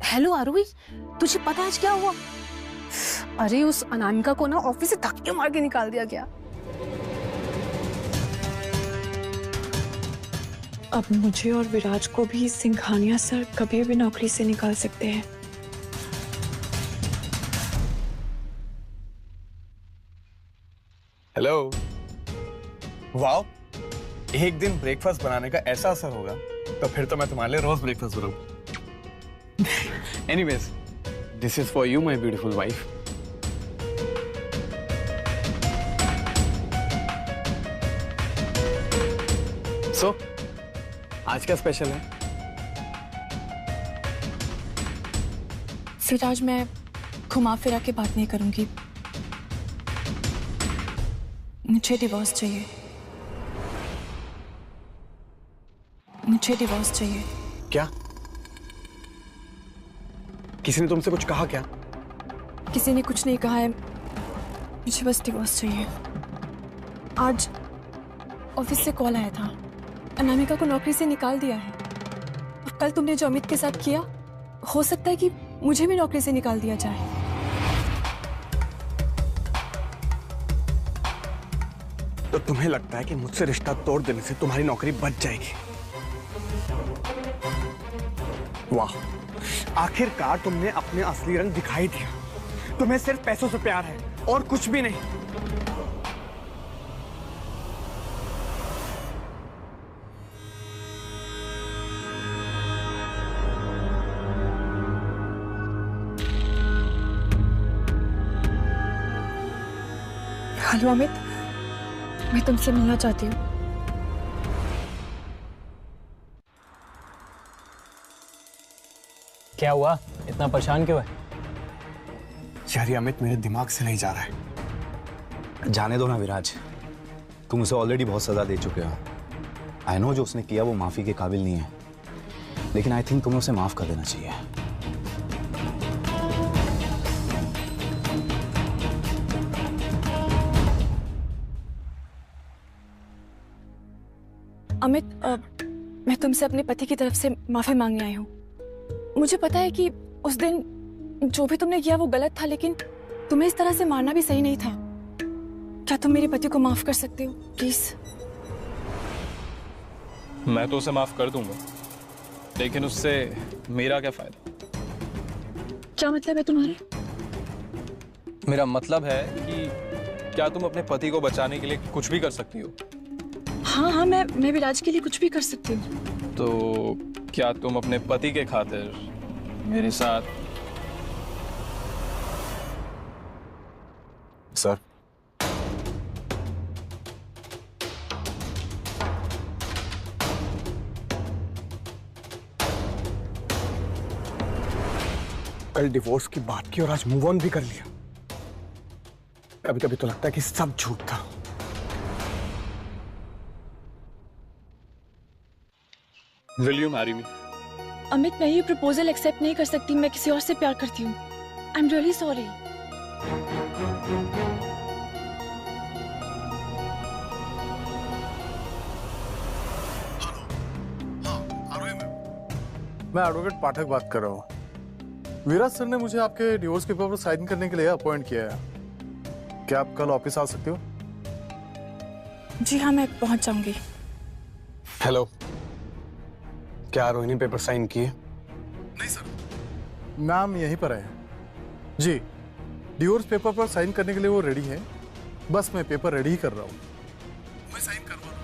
हेलो आरोही, तुझे पता है आज क्या हुआ? अरे उस अनामिका को ना ऑफिस से धक्के मार के निकाल दिया गया। अब मुझे और विराज को भी सिंघानिया सर कभी भी नौकरी से निकाल सकते हैं। हेलो। वाओ, एक दिन ब्रेकफास्ट बनाने का ऐसा असर होगा तो फिर तो मैं तुम्हारे लिए रोज ब्रेकफास्ट बनाऊं। Anyways, this is for you my beautiful wife. So आज क्या स्पेशल है? विराज, मैं घुमा फिरा के बात नहीं करूंगी। मुझे डिवोर्स चाहिए। मुझे डिवोर्स चाहिए। क्या? किसी ने तुमसे कुछ कहा क्या? किसी ने कुछ नहीं कहा है, मुझे बस डिवोर्स चाहिए। आज ऑफिस से कॉल आया था, अनामिका को नौकरी से निकाल दिया है। और कल तुमने जो अमित के साथ किया, हो सकता है कि मुझे भी नौकरी से निकाल दिया जाए। तो तुम्हें लगता है कि मुझसे रिश्ता तोड़ देने से तुम्हारी नौकरी बच जाएगी? वाह, आखिरकार तुमने अपने असली रंग दिखाई दिया। तुम्हें सिर्फ पैसों से प्यार है और कुछ भी नहीं। हेलो अमित, मैं तुमसे मिलना चाहती हूँ। क्या हुआ? इतना परेशान क्यों है? यार ये अमित मेरे दिमाग से नहीं जा रहा है। जाने दो ना विराज, तुम उसे ऑलरेडी बहुत सजा दे चुके हो। आई नो जो उसने किया वो माफी के काबिल नहीं है, लेकिन आई थिंक तुम्हें उसे माफ कर देना चाहिए। अमित, मैं तुमसे अपने पति की तरफ से माफी मांगने आई हूँ। मुझे पता है कि उस दिन जो भी तुमने किया वो गलत था, लेकिन तुम्हें इस तरह से मारना भी सही नहीं था। क्या तुम मेरे पति को माफ कर सकते हो प्लीज? मैं तो उसे माफ कर दूंगा, लेकिन उससे मेरा क्या फायदा? क्या मतलब है तुम्हारे? मेरा मतलब है कि क्या तुम अपने पति को बचाने के लिए कुछ भी कर सकती हो? हाँ, मैं विराज के लिए कुछ भी कर सकती हूँ। तो क्या तुम अपने पति के खातिर मेरे साथ? सर, कल डिवोर्स की बात की और आज मूव ऑन भी कर लिया। कभी कभी तो लगता है कि सब झूठ था। Will you marry me? Amit, मैं ये प्रपोजल एक्सेप्ट नहीं कर सकती। मैं किसी और से प्यार करती हूँ। I am really sorry. मैं एडवोकेट पाठक बात कर रहा हूँ। विराज सर ने मुझे आपके डिवोर्स पेपर पर साइन करने के लिए अपॉइंट किया है। क्या आप कल ऑफिस आ सकते हो? जी हाँ, मैं पहुंच जाऊंगी। हेलो, क्या रोहिणी पेपर साइन किए? नहीं सर, नाम यहीं पर है जी। डिवोर्स पेपर पर साइन करने के लिए वो रेडी है, बस मैं पेपर रेडी ही कर रहा हूँ, मैं साइन करवा दूँ।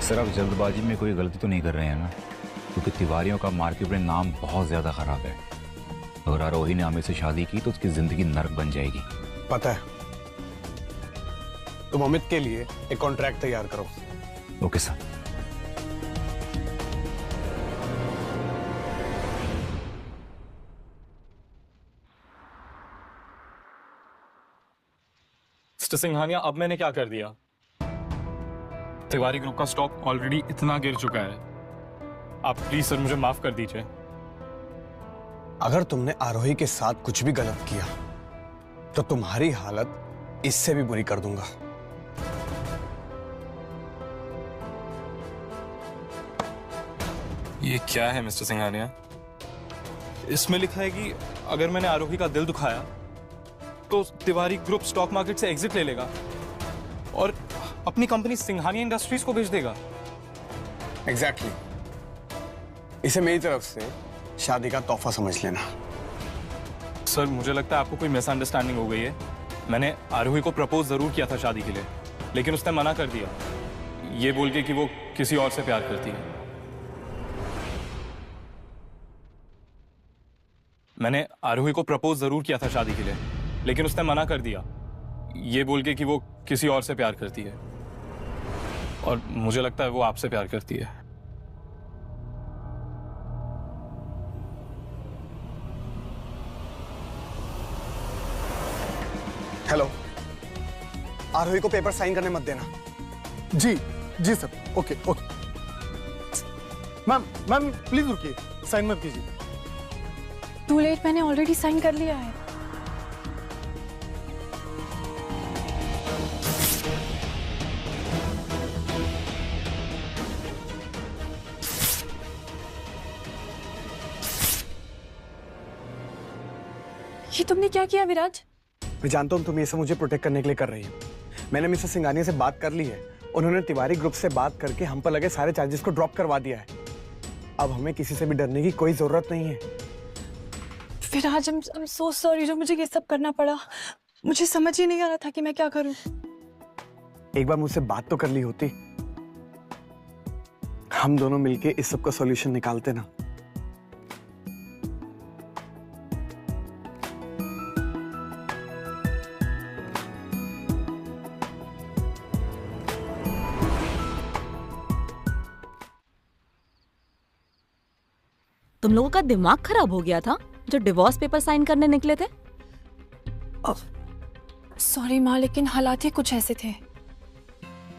सर आप जल्दबाजी में कोई गलती तो नहीं कर रहे हैं ना? क्योंकि तिवारियों का मार्केट में नाम बहुत ज्यादा खराब है। अगर आरोही ने अमित से शादी की तो उसकी जिंदगी नर्क बन जाएगी। पता है, तुम अमित के लिए एक कॉन्ट्रैक्ट तैयार करो। Okay sir. मिस्टर सिंघानिया, अब मैंने क्या कर दिया? तिवारी ग्रुप का स्टॉक ऑलरेडी इतना गिर चुका है। आप प्लीज सर मुझे माफ कर दीजिए। अगर तुमने आरोही के साथ कुछ भी गलत किया तो तुम्हारी हालत इससे भी बुरी कर दूंगा। ये क्या है मिस्टर सिंघानिया? इसमें लिखा है कि अगर मैंने आरोही का दिल दुखाया तो तिवारी ग्रुप स्टॉक मार्केट से एग्जिट ले लेगा और अपनी कंपनी सिंघानिया इंडस्ट्रीज को बेच देगा। एग्जैक्टली। इसे मेरी तरफ से शादी का तोहफा समझ लेना। सर मुझे लगता है आपको कोई मिसअंडरस्टैंडिंग हो गई है। मैंने आरोही को प्रपोज जरूर किया था शादी के लिए, लेकिन उसने मना कर दिया, ये बोल के कि वो किसी और से प्यार करती है। मैंने आरोही को प्रपोज जरूर किया था शादी के लिए, लेकिन उसने मना कर दिया, ये बोल के कि वो किसी और से प्यार करती है। और मुझे लगता है वो आपसे प्यार करती है। हेलो, आरोही को पेपर साइन करने मत देना। जी जी sir, okay okay. Ma'am ma'am please रुकिए, साइन मत कीजिए। टू लेट, मैंने ऑलरेडी साइन कर लिया है। ये तुमने क्या किया विराज? मैं जानता हूं तुम ये सब मुझे प्रोटेक्ट करने के लिए कर रही हो। मैंने मिस्टर सिंघानिया से बात कर ली है। उन्होंने तिवारी ग्रुप से बात करके हम पर लगे सारे चार्जेस को ड्रॉप करवा दिया है। अब हमें किसी से भी डरने की कोई जरूरत नहीं है। विराज, I'm so sorry जो मुझे ये सब करना पड़ा। मुझे समझ ही नहीं आ रहा था कि मैं क्या करूं। एक बार मुझसे बात तो कर ली होती। हम दोनों मिलके इस सब का सॉल्यूशन निकालते ना। तुम लोगों का दिमाग खराब हो गया था जो डिवोर्स पेपर साइन करने निकले थे? सॉरी माँ, लेकिन हालात ही कुछ ऐसे थे।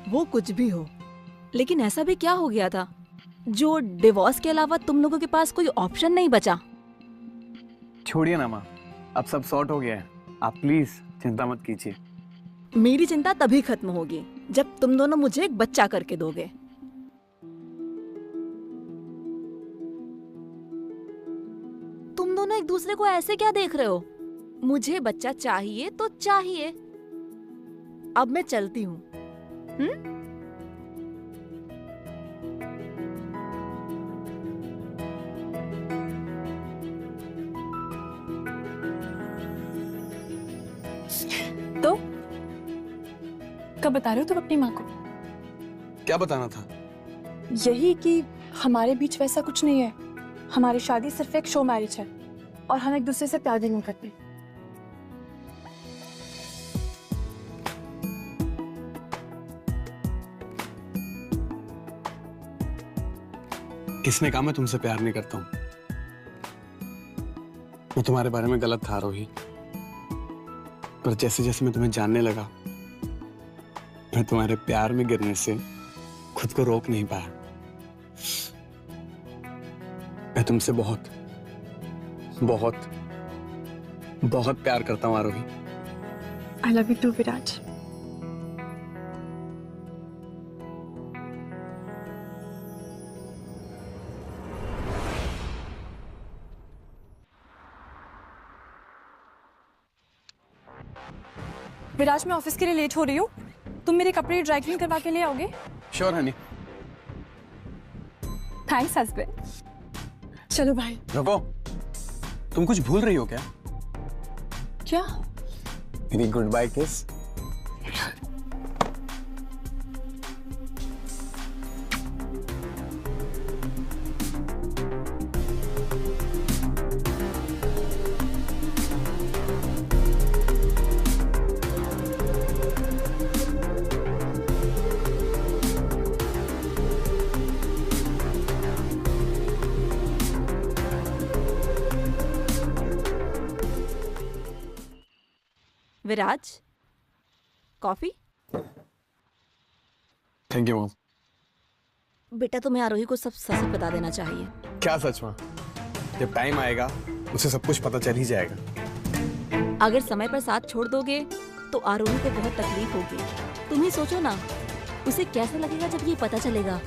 वो कुछ भी हो, लेकिन ऐसा भी क्या हो गया था जो डिवोर्स के अलावा तुम लोगों के पास कोई ऑप्शन नहीं बचा? छोड़िए ना माँ, अब सब सॉर्ट हो गया है। आप प्लीज चिंता मत कीजिए। मेरी चिंता तभी खत्म होगी जब तुम दोनों मुझे एक बच्चा करके दोगे। तुम दोनों एक दूसरे को ऐसे क्या देख रहे हो? मुझे बच्चा चाहिए तो चाहिए। अब मैं चलती हूँ। तो कब बता रहे हो तुम अपनी माँ को? क्या बताना था? यही कि हमारे बीच वैसा कुछ नहीं है। हमारी शादी सिर्फ एक शो मैरिज है और हम एक दूसरे से प्यार भी नहीं करते। किसने कहा मैं तुमसे प्यार नहीं करता हूं? मैं तुम्हारे बारे में गलत था आरोही, पर जैसे जैसे मैं तुम्हें जानने लगा मैं तुम्हारे प्यार में गिरने से खुद को रोक नहीं पाया। मैं तुमसे बहुत बहुत बहुत प्यार करता हूं आरोही। आई लव यू टू विराज। विराज, मैं ऑफिस के लिए लेट हो रही हूँ। तुम मेरे कपड़े ड्राई क्लीन करवा के ले आओगे? Sure honey. Thanks husband. चलो चलो भाई। रुको, तुम कुछ भूल रही हो क्या? क्या? मेरी गुड बाय किस। विराज, कॉफी? Thank you mom. बेटा तुम्हें आरोही को सब सच बता देना चाहिए। क्या सच माँ? जब टाइम आएगा उसे सब कुछ पता चल ही जाएगा। अगर समय पर साथ छोड़ दोगे तो आरोही को बहुत तकलीफ होगी। तुम ही सोचो ना, उसे कैसा लगेगा जब ये पता चलेगा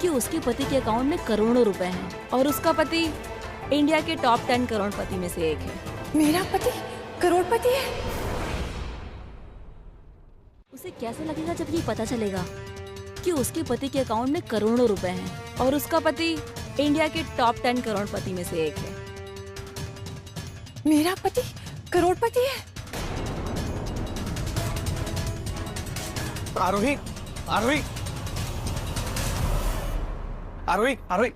कि उसके पति के अकाउंट में करोड़ों रुपए हैं और उसका पति इंडिया के टॉप 10 करोड़पति में से एक है। मेरा पति करोड़पति है? उसे कैसा लगेगा जब ये पता चलेगा कि उसके पति के अकाउंट में करोड़ों रुपए हैं और उसका पति इंडिया के टॉप 10 करोड़पति में से एक है। मेरा पति करोड़पति है? आरोही, आरोही, आरोही, आरोही,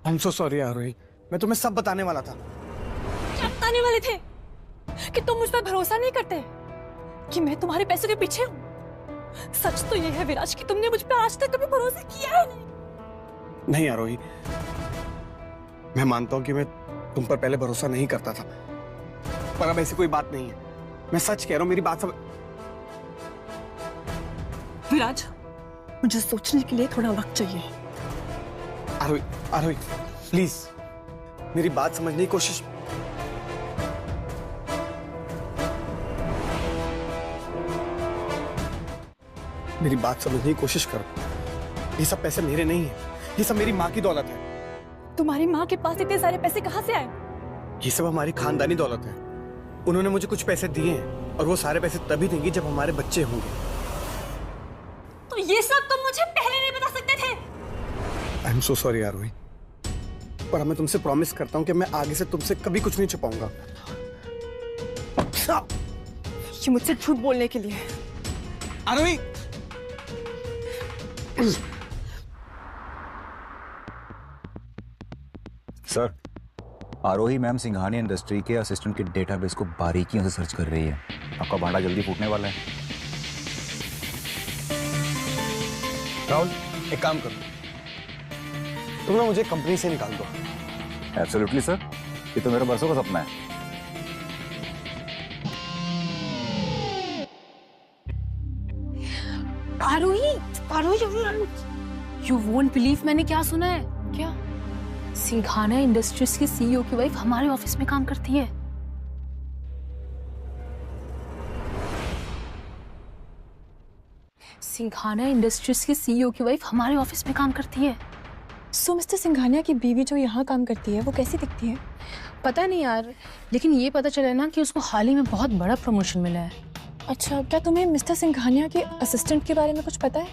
आई एम सो सॉरी आरोही, मैं तुम्हें सब बताने वाला था। क्या बताने वाले थे? कि तुम मुझ पर भरोसा नहीं करते, कि मैं तुम्हारे पैसों के पीछे हूँ। सच तो ये है विराज कि तुमने मुझ पर आज तक कभी भरोसा किया है नहीं आरोही, मैं मानता हूँ कि मैं तुम पर पहले भरोसा नहीं करता था, पर अब ऐसी कोई बात नहीं है। मैं सच कह रहा हूँ, मेरी बात सब। विराज, मुझे सोचने के लिए थोड़ा वक्त चाहिए। आरोही, आरोही, प्लीज मेरी बात समझने की कोशिश। मेरी बात समझने की कोशिश करो। ये सब पैसे मेरे नहीं है, ये सब मेरी माँ की दौलत है। तुम्हारी माँ के पास इतने सारे पैसे कहाँ से आए? ये सब हमारी खानदानी दौलत है। उन्होंने मुझे कुछ पैसे दिए हैं और वो सारे पैसे तभी देंगी जब हमारे बच्चे होंगे। तो ये सब तुम मुझे पहले नहीं बता सकते थे? आई एम सो सॉरी आरोही, पर मैं तुमसे प्रॉमिस करता हूँ कि मैं आगे से तुमसे कभी कुछ नहीं छुपाऊंगा। ये मुझसे झूठ बोलने के लिए। आरोही, सर, आरोही मैम सिंघानिया इंडस्ट्री के असिस्टेंट के डेटाबेस को बारीकियों से सर्च कर रही है। आपका भांडा जल्दी फूटने वाला है। राहुल, एक काम करो, तुम ना मुझे कंपनी से निकाल दो। एब्सोल्युटली सर, ये तो मेरा बरसों का सपना है। आरोही, आरोही, यू वोंट बिलीव मैंने क्या सुना है? क्या? सिंघानिया इंडस्ट्रीज की सीईओ की वाइफ हमारे ऑफिस में काम करती है। सिंघानिया इंडस्ट्रीज की सीईओ की वाइफ हमारे ऑफिस में काम करती है। सो मिस्टर सिंघानिया की बीवी जो यहाँ काम करती है वो कैसी दिखती है? पता नहीं यार, लेकिन ये पता चला ना कि उसको हाल ही में बहुत बड़ा प्रमोशन मिला है। अच्छा, क्या तुम्हें मिस्टर सिंघानिया के असिस्टेंट के बारे में कुछ पता है?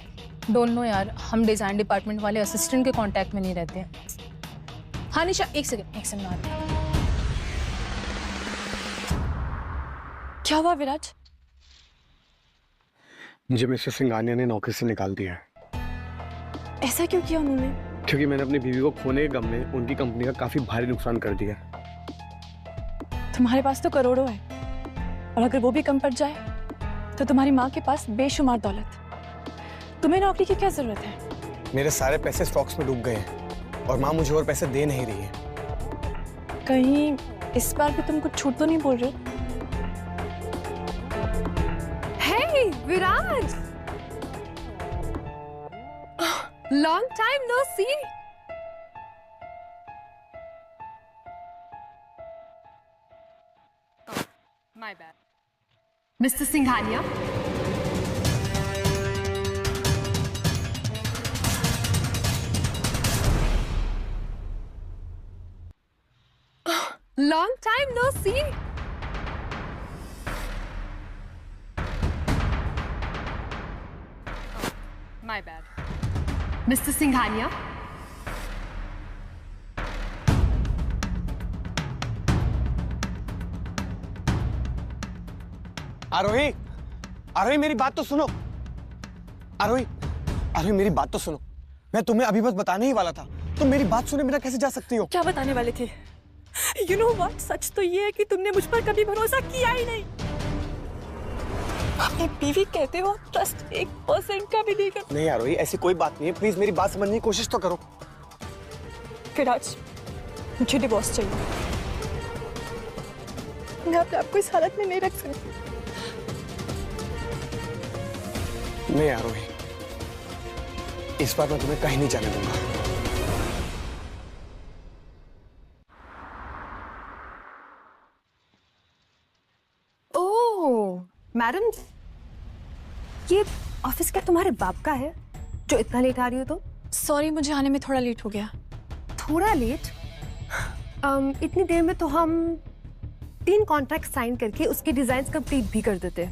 डोंट नो यार, हम डिजाइन डिपार्टमेंट वाले असिस्टेंट के कांटेक्ट में नहीं रहते हैं। हाँ निशा, एक सेकंड आ रही। क्या हुआ विराज? मुझे मिस्टर सिंघानिया ने नौकरी से निकाल दिया है। ऐसा क्यों किया उन्होंने? क्योंकि मैंने अपनी बीवी को खोने के गम में उनकी कंपनी का काफी भारी नुकसान कर दिया। तुम्हारे पास तो करोड़ों है, और अगर वो भी कम पड़ जाए तो तुम्हारी माँ के पास बेशुमार दौलत। तुम्हें नौकरी की क्या जरूरत है? मेरे सारे पैसे स्टॉक्स में डूब गए हैं और माँ मुझे और पैसे दे नहीं रही है। कहीं इस बार भी तुम कुछ छूट तो नहीं बोल रहे? Hey Viraj, long time no see. My bad. Mister Singhania, long time no see. My bad. Mr. Singhania. Aarohi, Aarohi मेरी बात तो सुनो। आरोही, आरोही मेरी बात तो सुनो। मैं तुम्हें अभी बस बताने ही वाला था, तुम मेरी बात सुने बिना कैसे जा सकती हो? क्या बताने वाले थे? You know what? सच तो ये है कि तुमने मुझ पर कभी भरोसा किया ही नहीं। अपनी बीवी कहते हो, ट्रस्ट 1% का भी नहीं करते। नहीं आरोही, ऐसी कोई बात नहीं है, प्लीज मेरी बात समझने की कोशिश तो करो। फिर आज मुझे डिवोर्स चाहिए। मैं अपने आप को इस हालत में नहीं रख सकती। नहीं आरोही, इस बार मैं तुम्हें कहीं नहीं जाने दूंगा। ओह मैडम, ये ऑफिस क्या तुम्हारे बाप का है जो इतना लेट आ रही हो तुम? सॉरी, मुझे आने में थोड़ा लेट हो गया। थोड़ा लेट? इतनी देर में तो हम 3 कॉन्ट्रैक्ट साइन करके उसके डिजाइन कंप्लीट भी कर देते।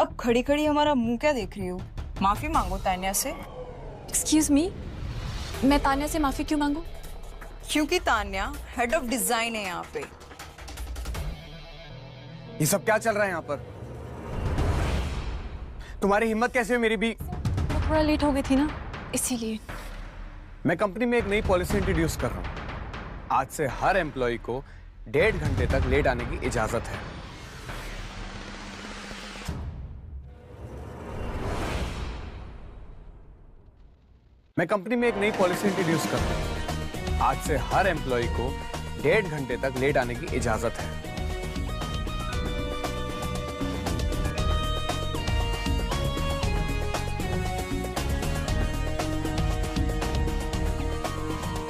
अब खड़ी खड़ी हमारा मुंह क्या देख रही हो? माफी मांगो तान्या से। एक्सक्यूज मी, मैं तान्या से माफी क्यों मांगू? क्योंकि तान्या हेड ऑफ डिजाइन है यहाँ पे। ये सब क्या चल रहा है यहाँ पर? तुम्हारी हिम्मत कैसे है मेरी भी? मैं थोड़ा लेट हो गई थी ना, इसीलिए। मैं कंपनी में एक नई पॉलिसी इंट्रोड्यूस कर रहा हूँ। आज से हर एम्प्लॉय को 1.5 घंटे तक लेट आने की इजाजत है। मैं कंपनी में एक नई पॉलिसी इंट्रोड्यूस कर रहा हूँ। आज से हर एम्प्लॉय को 1.5 घंटे तक लेट आने की इजाजत है।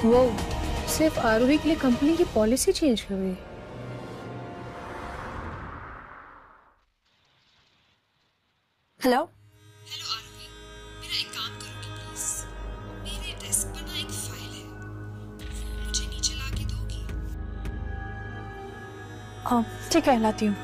वो सिर्फ आरोही के लिए कंपनी की पॉलिसी चेंज हो गई। हेलो, हेलो आरोही, मेरा एक काम करोगी प्लीज? मेरे डेस्क पर ना एक फाइल है, वो मुझे नीचे लाके दोगी? हाँ ठीक है, लाती हूँ।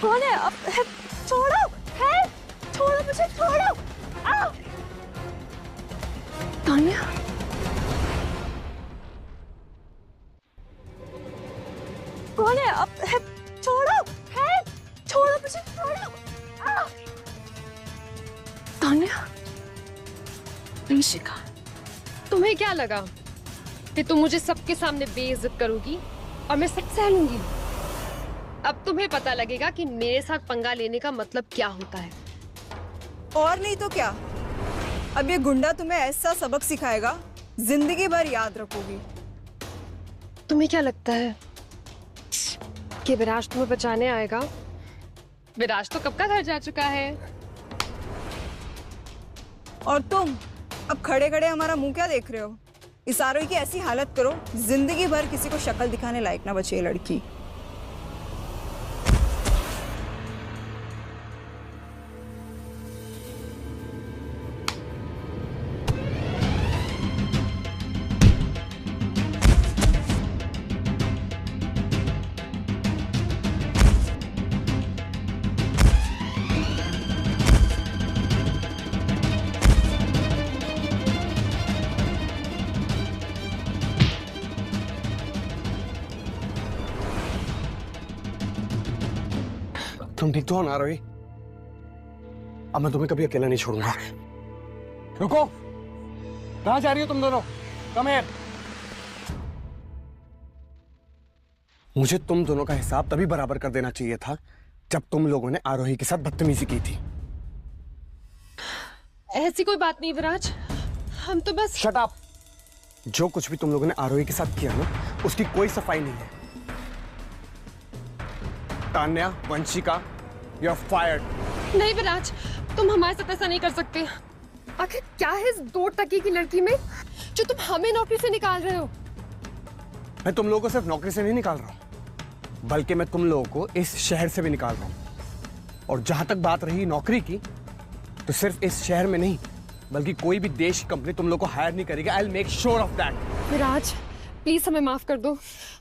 कौन है? अब छोड़ो, है? छोड़ो मुझे, छोड़ो। तान्या, कौन है? अब छोड़ो, है? छोड़ो मुझे, छोड़ो। तान्या, शिखा, तुम्हें क्या लगा कि तुम मुझे सबके सामने बेइज्जत करोगी और मैं सब सह लूंगी? अब तुम्हें पता लगेगा कि मेरे साथ पंगा लेने का मतलब क्या होता है। और नहीं तो क्या, अब ये गुंडा तुम्हें ऐसा सबक सिखाएगा, जिंदगी भर याद रखोगी। तुम्हें क्या लगता है कि विराज तुम्हें बचाने आएगा? विराज तो कब का घर जा चुका है। और तुम अब खड़े खड़े हमारा मुंह क्या देख रहे हो? इस आरोही की ऐसी हालत करो, जिंदगी भर किसी को शक्ल दिखाने लायक ना बचे ये लड़की। तुम ठीक तो हो ना आरोही? अब मैं तुम्हें कभी अकेला नहीं छोड़ूंगा। रुको, कहां जा रही हो तुम दोनों? Come here. मुझे तुम दोनों का हिसाब तभी बराबर कर देना चाहिए था जब तुम लोगों ने आरोही के साथ बदतमीजी की थी। ऐसी कोई बात नहीं विराज, हम तो बस। Shut up. जो कुछ भी तुम लोगों ने आरोही के साथ किया ना, उसकी कोई सफाई नहीं है। Tanya, Vanshika, you are fired. नहीं विराज, तुम हमारे साथ ऐसा नहीं कर सकते। आखिर क्या है इस 2 टके की लड़की में जो तुम हमें नौकरी से निकाल रहे हो? मैं तुम लोगों को सिर्फ नौकरी से नहीं निकाल रहा हूं, बल्कि मैं तुम लोगों को इस शहर से भी निकाल रहा हूं। और जहां तक बात रही नौकरी की, तो सिर्फ इस शहर में नहीं, बल्कि कोई भी देश की कंपनी तुम लोग को हायर नहीं करेगी। I will make sure of that. Viraj, please हमें माफ कर दो।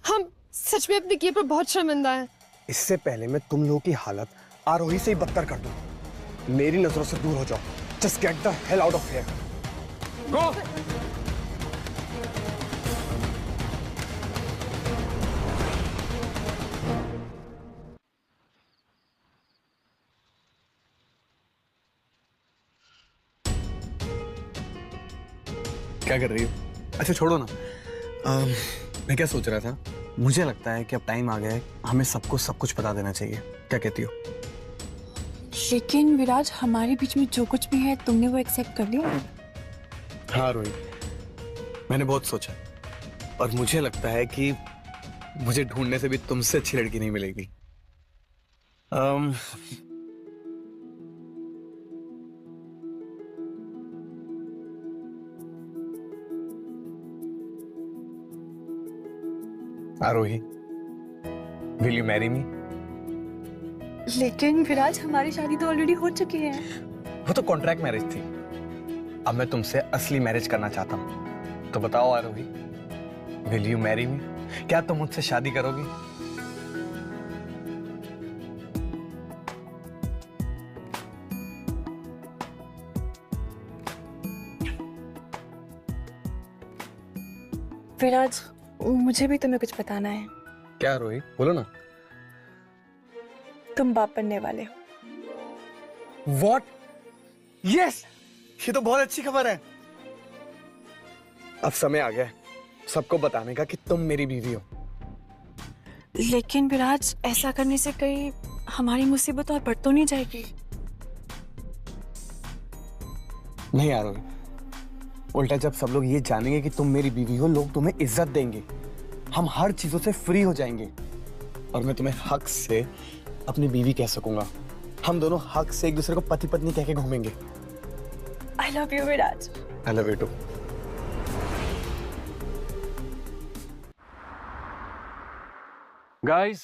हम सच में अपने किए पर बहुत शर्मिंदा हैं। इससे पहले मैं तुम लोगों की हालत आरोही से ही बदतर कर दूं। मेरी नजरों से दूर हो जाओ। Just get the hell out of here. Go. क्या कर रही हो? अच्छा छोड़ो ना। मैं क्या सोच रहा था, मुझे लगता है कि अब टाइम आ गया है हमें सबको सब कुछ बता देना चाहिए। क्या कहती हो? लेकिन विराज, हमारे बीच में जो कुछ भी है तुमने वो एक्सेप्ट कर लिया? हाँ रोही, मैंने बहुत सोचा और मुझे लगता है कि मुझे ढूंढने से भी तुमसे अच्छी लड़की नहीं मिलेगी। आरोही, will you marry me? लेकिन विराज, हमारी शादी तो ऑलरेडी हो चुकी है। वो तो कॉन्ट्रैक्ट मैरिज थी। अब मैं तुमसे असली मैरिज करना चाहता हूँ। तो बताओ आरोही, will you marry me? क्या तुम मुझसे शादी करोगी? विराज, मुझे भी तुम्हें कुछ बताना है। क्या रोही, बोलो ना। तुम बाप बनने वाले हो। What? Yes! ये तो बहुत अच्छी खबर है। अब समय आ गया है सबको बताने का कि तुम मेरी बीवी हो। लेकिन विराज, ऐसा करने से कहीं हमारी मुसीबत और बढ़ तो नहीं जाएगी? नहीं आरोही, उल्टा जब सब लोग ये जानेंगे कि तुम मेरी बीवी हो, लोग तुम्हें इज्जत देंगे, हम हर चीजों से फ्री हो जाएंगे और मैं तुम्हें हक से अपनी बीवी कह सकूंगा। हम दोनों हक से एक दूसरे को पति पत्नी कह के घूमेंगे। I love you, Viraj. I love you too. Guys,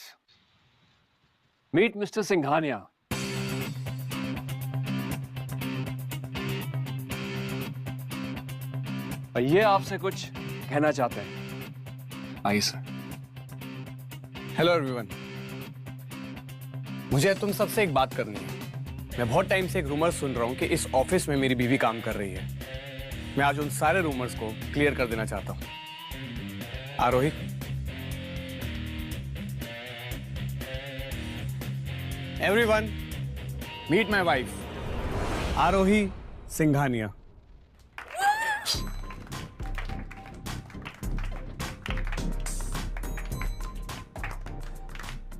meet Mr. Singhania. ये आपसे कुछ कहना चाहते हैं। आइए सर। हेलो एवरीवन, मुझे तुम सबसे एक बात करनी है। मैं बहुत टाइम से एक रूमर सुन रहा हूं कि इस ऑफिस में मेरी बीवी काम कर रही है। मैं आज उन सारे रूमर्स को क्लियर कर देना चाहता हूं। आरोही, एवरीवन, मीट माय वाइफ आरोही सिंघानिया।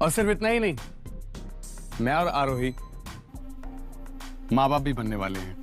और सिर्फ इतना ही नहीं, मैं और आरोही माँ बाप भी बनने वाले हैं।